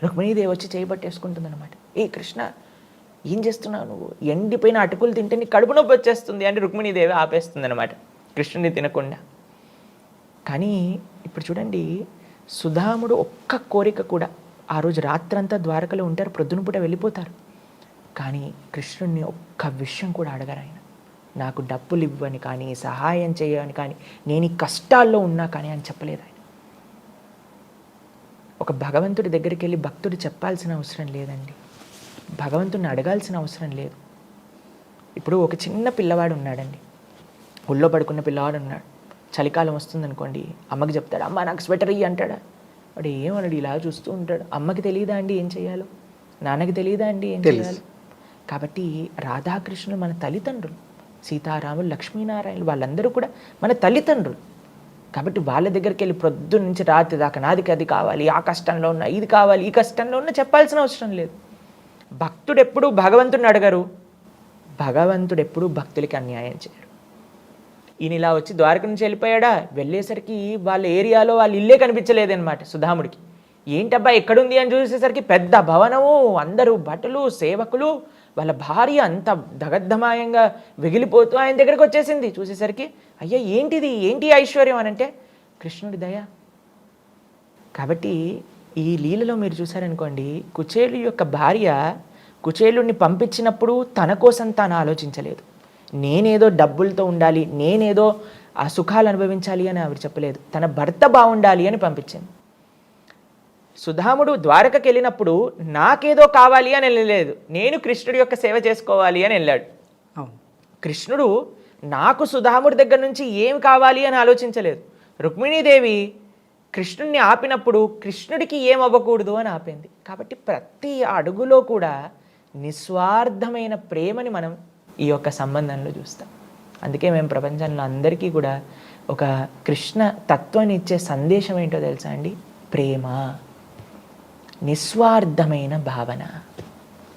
C: రుక్మిణీదేవి వచ్చి చేయబట్టేసుకుంటుంది అనమాట. కృష్ణ ఏం చేస్తున్నావు నువ్వు, ఎండిపోయిన అటుకులు తింటే నీ కడుపు నొప్పి వచ్చేస్తుంది అంటే రుక్మిణీదేవి ఆపేస్తుంది అనమాట కృష్ణుని తినకుండా. కానీ ఇప్పుడు చూడండి, సుధాముడు ఒక్క కోరిక కూడా, ఆ రోజు రాత్రంతా ద్వారకలో ఉంటారు, ప్రొద్దున పూట వెళ్ళిపోతారు. కానీ కృష్ణుడిని ఒక్క విషయం కూడా అడగరు ఆయన. నాకు డబ్బులు ఇవ్వని కానీ, సహాయం చేయని కానీ, నేను ఈ కష్టాల్లో ఉన్నా కానీ అని చెప్పలేదు ఆయన. ఒక భగవంతుడి దగ్గరికి వెళ్ళి భక్తుడు చెప్పాల్సిన అవసరం లేదండి, భగవంతుడిని అడగాల్సిన అవసరం లేదు. ఇప్పుడు ఒక చిన్న పిల్లవాడు ఉన్నాడండి, ఒళ్ళో పడుకున్న పిల్లవాడు ఉన్నాడు. చలికాలం వస్తుందనుకోండి, అమ్మకి చెప్తాడు, అమ్మ నాకు స్వెటర్ ఇయ్యి అంటాడా? వాడు ఏమన్నాడు, ఇలా చూస్తూ ఉంటాడు. అమ్మకి తెలియదా అండి ఏం చేయాలో, నాన్నకి తెలియదా అండి ఏం చేయాలో? కాబట్టి రాధాకృష్ణులు మన తల్లిదండ్రులు, సీతారాములు, లక్ష్మీనారాయణులు, వాళ్ళందరూ కూడా మన తల్లిదండ్రులు. కాబట్టి వాళ్ళ దగ్గరికి వెళ్ళి ప్రొద్దున నుంచి రాత్రి దాకా నాదికి అది కావాలి, ఆ కష్టంలో ఉన్నా, ఇది కావాలి, ఈ కష్టంలో ఉన్నా చెప్పాల్సిన అవసరం లేదు. భక్తుడు ఎప్పుడూ భగవంతుడిని అడగరు, భగవంతుడు ఎప్పుడూ భక్తులకి అన్యాయం చేయరు. ఈయన ఇలా వచ్చి ద్వారక నుంచి వెళ్ళిపోయాడా, వెళ్ళేసరికి వాళ్ళ ఏరియాలో వాళ్ళ ఇల్లే కనిపించలేదన్నమాట సుధాముడికి. ఏంటబ్బా ఎక్కడుంది అని చూసేసరికి పెద్ద భవనము, అందరూ భటులు, సేవకులు, వాళ్ళ భార్య అంత దగద్ధమాయంగా వెగిలిపోతూ ఆయన దగ్గరకు వచ్చేసింది. చూసేసరికి అయ్యా ఏంటిది, ఏంటి ఐశ్వర్యం అని అంటే కృష్ణుడి దయ. కాబట్టి ఈ లీలలో మీరు చూసారనుకోండి, కుచేలు యొక్క భార్య కుచేలుడిని పంపించినప్పుడు తన కోసం తాను ఆలోచించలేదు. నేనేదో డబ్బులతో ఉండాలి, నేనేదో ఆ సుఖాలు అనుభవించాలి అని ఆవిడ చెప్పలేదు, తన భర్త బాగుండాలి అని పంపించింది. సుధాముడు ద్వారకకి వెళ్ళినప్పుడు నాకేదో కావాలి అని వెళ్ళలేదు, నేను కృష్ణుడి యొక్క సేవ చేసుకోవాలి అని వెళ్ళాడు. కృష్ణుడు నాకు సుధాముడి దగ్గర నుంచి ఏం కావాలి అని ఆలోచించలేదు. రుక్మిణీదేవి కృష్ణుడిని ఆపినప్పుడు కృష్ణుడికి ఏం అవ్వకూడదు అని ఆపింది. కాబట్టి ప్రతి అడుగులో కూడా నిస్వార్థమైన ప్రేమని మనం ఈ యొక్క సంబంధంలో చూస్తాం. అందుకే మేము ప్రపంచంలో అందరికీ కూడా ఒక కృష్ణ తత్వాన్ని ఇచ్చే సందేశం ఏంటో తెలుసా అండి, ప్రేమ, నిస్వార్థమైన భావన.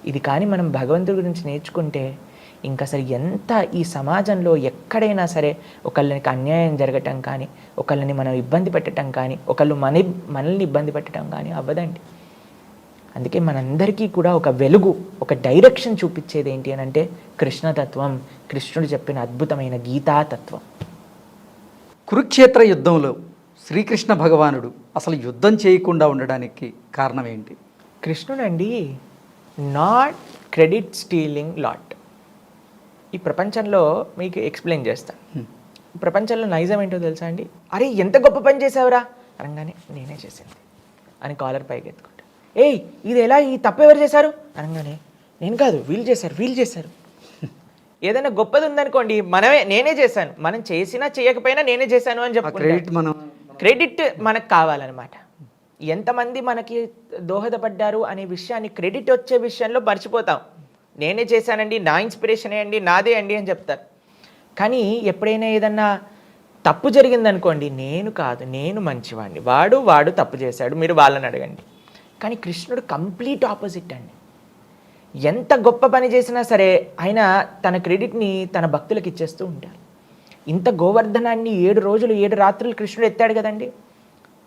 C: ఇది కానీ మనం భగవంతుడి గురించి నేర్చుకుంటే ఇంకా అసలు ఎంత ఈ సమాజంలో ఎక్కడైనా సరే ఒకళ్ళకి అన్యాయం జరగటం కానీ, ఒకళ్ళని మనం ఇబ్బంది పెట్టడం కానీ, ఒకళ్ళు మనల్ని ఇబ్బంది పెట్టడం కానీ అవ్వదండి. అందుకే మనందరికీ కూడా ఒక వెలుగు, ఒక డైరెక్షన్ చూపించేది ఏంటి అని అంటే కృష్ణతత్వం, కృష్ణుడు చెప్పిన అద్భుతమైన గీతాతత్వం.
B: కురుక్షేత్ర యుద్ధంలో శ్రీకృష్ణ భగవానుడు అసలు యుద్ధం చేయకుండా ఉండడానికి కారణం ఏంటి?
C: కృష్ణుడు అండి నాట్ క్రెడిట్ స్టీలింగ్ లాట్. ఈ ప్రపంచంలో మీకు ఎక్స్ప్లెయిన్ చేస్తాను. ప్రపంచంలో నైజం ఏంటో తెలుసా అండి, అరే ఎంత గొప్ప పని చేసావురా అనగానే నేనే చేసింది అని కాలర్ పైకి ఎత్తుకుంటా. ఏయ్ ఇది ఎలా, ఈ తప్పు ఎవరు చేశారు అనగానే నేను కాదు వీళ్ళు చేశారు. ఏదైనా గొప్పది ఉందనుకోండి, నేనే చేశాను, మనం చేసినా చేయకపోయినా నేనే చేశాను అని చెప్పుకుంటాం. క్రెడిట్ మనకు కావాలన్నమాట. ఎంతమంది మనకి దోహదపడ్డారు అనే విషయాన్ని, క్రెడిట్ వచ్చే విషయంలో మర్చిపోతాం. నేనే చేశానండి, నా ఇన్స్పిరేషనే అండి, నాదే అండి అని చెప్తారు. కానీ ఎప్పుడైనా ఏదన్నా తప్పు జరిగిందనుకోండి, నేను కాదు, నేను మంచివాడిని, వాడు తప్పు చేశాడు, మీరు వాళ్ళని అడగండి. కానీ కృష్ణుడు కంప్లీట్ ఆపోజిట్ అండి. ఎంత గొప్ప పని చేసినా సరే ఆయన తన క్రెడిట్ని తన భక్తులకు ఇచ్చేస్తూ ఉంటారు. ఇంత గోవర్ధనాన్ని 7 రోజులు 7 రాత్రులు కృష్ణుడు ఎత్తాడు కదండి.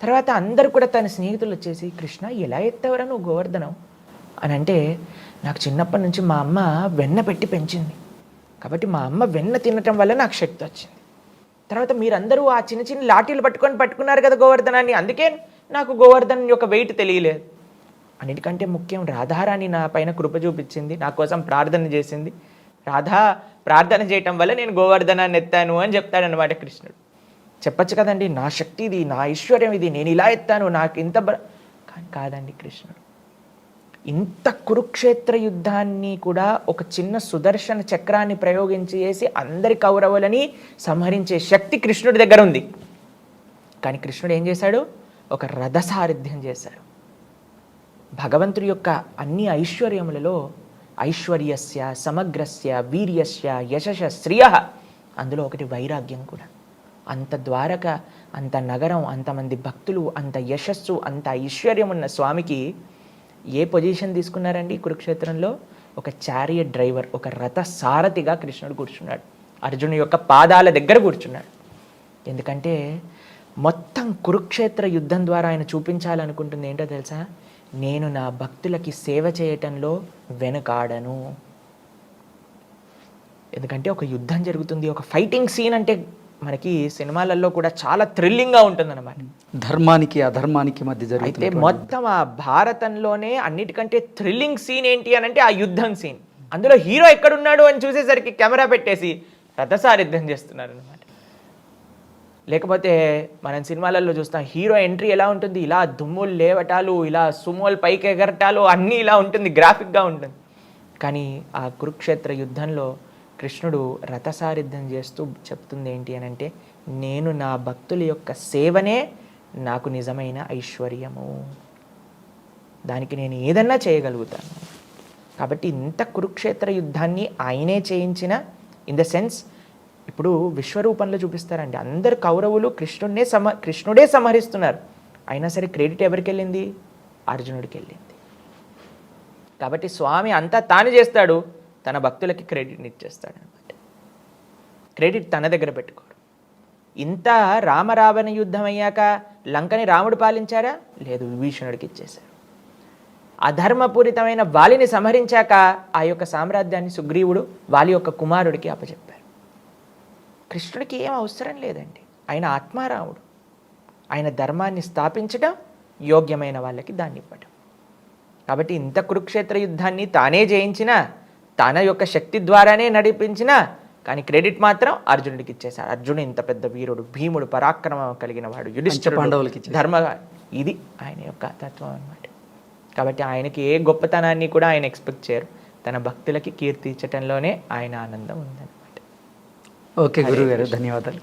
C: తర్వాత అందరూ కూడా తన స్నేహితులు వచ్చేసి, కృష్ణ ఎలా ఎత్తావరా నువ్వు గోవర్ధనం అని అంటే, నాకు చిన్నప్పటి నుంచి మా అమ్మ వెన్న పెట్టి పెంచింది, కాబట్టి మా అమ్మ వెన్న తినటం వల్ల నాకు శక్తి వచ్చింది. తర్వాత మీరందరూ ఆ చిన్న చిన్న లాఠీలు పట్టుకున్నారు కదా గోవర్ధనాన్ని, అందుకే నాకు గోవర్ధన్ యొక్క వెయిట్ తెలియలేదు. అన్నిటికంటే ముఖ్యం, రాధారాణి నా పైన కృప చూపించింది, నా కోసం ప్రార్థన చేసింది, రాధా ప్రార్థన చేయటం వల్ల నేను గోవర్ధనాన్ని ఎత్తాను అని చెప్తాడనమాట కృష్ణుడు. చెప్పచ్చు కదండి, నా శక్తి ఇది, నా ఐశ్వర్యం ఇది, నేను ఇలా ఎత్తాను, నాకు ఇంత కానీ కాదండి. కృష్ణుడు ఇంత కురుక్షేత్ర యుద్ధాన్ని కూడా ఒక చిన్న సుదర్శన చక్రాన్ని ప్రయోగించి చేసి అందరి కౌరవులని సంహరించే శక్తి కృష్ణుడి దగ్గర ఉంది. కానీ కృష్ణుడు ఏం చేశాడు? ఒక రథసారథ్యం చేశాడు. భగవంతుడి యొక్క అన్ని ఐశ్వర్యములలో ఐశ్వర్యస్య, సమగ్రస్య, వీర్యస్య, యశశ, శ్రియ, అందులో ఒకటి వైరాగ్యం కూడా. అంత ద్వారక, అంత నగరం, అంతమంది భక్తులు, అంత యశస్సు, అంత ఐశ్వర్యం ఉన్న స్వామికి ఏ పొజిషన్ తీసుకున్నారండి కురుక్షేత్రంలో? ఒక చారియట్ డ్రైవర్, ఒక రథ సారథిగా కృష్ణుడు కూర్చున్నాడు. అర్జునుడి యొక్క పాదాల దగ్గర కూర్చున్నాడు. ఎందుకంటే మొత్తం కురుక్షేత్ర యుద్ధం ద్వారా ఆయన చూపించాలనుకుంటుంది ఏంటో తెలుసా? నేను నా భక్తులకి సేవ చేయటంలో వెనుకాడను. ఎందుకంటే ఒక యుద్ధం జరుగుతుంది, ఒక ఫైటింగ్ సీన్ అంటే మనకి సినిమాలలో కూడా చాలా థ్రిల్లింగ్గా ఉంటుందన్నమాట.
B: ధర్మానికి అధర్మానికి మధ్య జరిగితే
C: అయితే మొత్తం ఆ భారతంలోనే అన్నిటికంటే థ్రిల్లింగ్ సీన్ ఏంటి అని అంటే ఆ యుద్ధం సీన్. అందులో హీరో ఎక్కడున్నాడు అని చూసేసరికి కెమెరా పెట్టేసి రథసారథ్యం చేస్తున్నారు అనమాట. లేకపోతే మనం సినిమాలలో చూస్తాం, హీరో ఎంట్రీ ఎలా ఉంటుంది, ఇలా దుమ్ములు లేవటాలు, ఇలా సుమోలు పైకి ఎగరటాలు, అన్నీ ఇలా ఉంటుంది, గ్రాఫిక్గా ఉంటుంది. కానీ ఆ కురుక్షేత్ర యుద్ధంలో కృష్ణుడు రథసారథ్యం చేస్తూ చెప్తుంది ఏంటి అని అంటే, నేను నా భక్తుల యొక్క సేవనే నాకు నిజమైన ఐశ్వర్యము, దానికి నేను ఏదన్నా చేయగలుగుతాను. కాబట్టి ఇంత కురుక్షేత్ర యుద్ధాన్ని ఆయనే చేయించిన, ఇన్ ద సెన్స్ ఇప్పుడు విశ్వరూపంలో చూపిస్తారండి. అందరు కౌరవులు కృష్ణుడే సంహరిస్తున్నారు, అయినా సరే క్రెడిట్ ఎవరికి వెళ్ళింది? అర్జునుడికి వెళ్ళింది. కాబట్టి స్వామి అంతా తాను చేస్తాడు, తన భక్తులకి క్రెడిట్ని ఇచ్చేస్తాడు అనమాట. క్రెడిట్ తన దగ్గర పెట్టుకోడు. ఇంత రామరావణ యుద్ధం అయ్యాక లంకని రాముడు పాలించారా? లేదు, విభీషణుడికి ఇచ్చేశారు. అధర్మపూరితమైన వాలిని సంహరించాక ఆ యొక్క సామ్రాజ్యాన్ని సుగ్రీవుడు వాలి యొక్క కుమారుడికి అప్పచెప్పారు. కృష్ణుడికి ఏం అవసరం లేదండి, ఆయన ఆత్మారాముడు. ఆయన ధర్మాన్ని స్థాపించడం, యోగ్యమైన వాళ్ళకి దాన్ని ఇవ్వడం. కాబట్టి ఇంత కురుక్షేత్ర యుద్ధాన్ని తానే జయించిన, తన యొక్క శక్తి ద్వారానే నడిపించిన, కానీ క్రెడిట్ మాత్రం అర్జునుడికి ఇచ్చేశారు. అర్జునుడు ఇంత పెద్ద వీరుడు, భీముడు, పరాక్రమం కలిగిన వాడు, యుధిష్ఠిరుడు, ధర్మ, ఇది ఆయన యొక్క తత్వం అన్నమాట. కాబట్టి ఆయనకి ఏ గొప్పతనాన్ని కూడా ఆయన ఎక్స్పెక్ట్ చేయరు, తన భక్తులకి కీర్తి ఇచ్చటంలోనే ఆయన ఆనందం ఉందన్నమాట.
B: ఓకే గురువు గారు, ధన్యవాదాలు.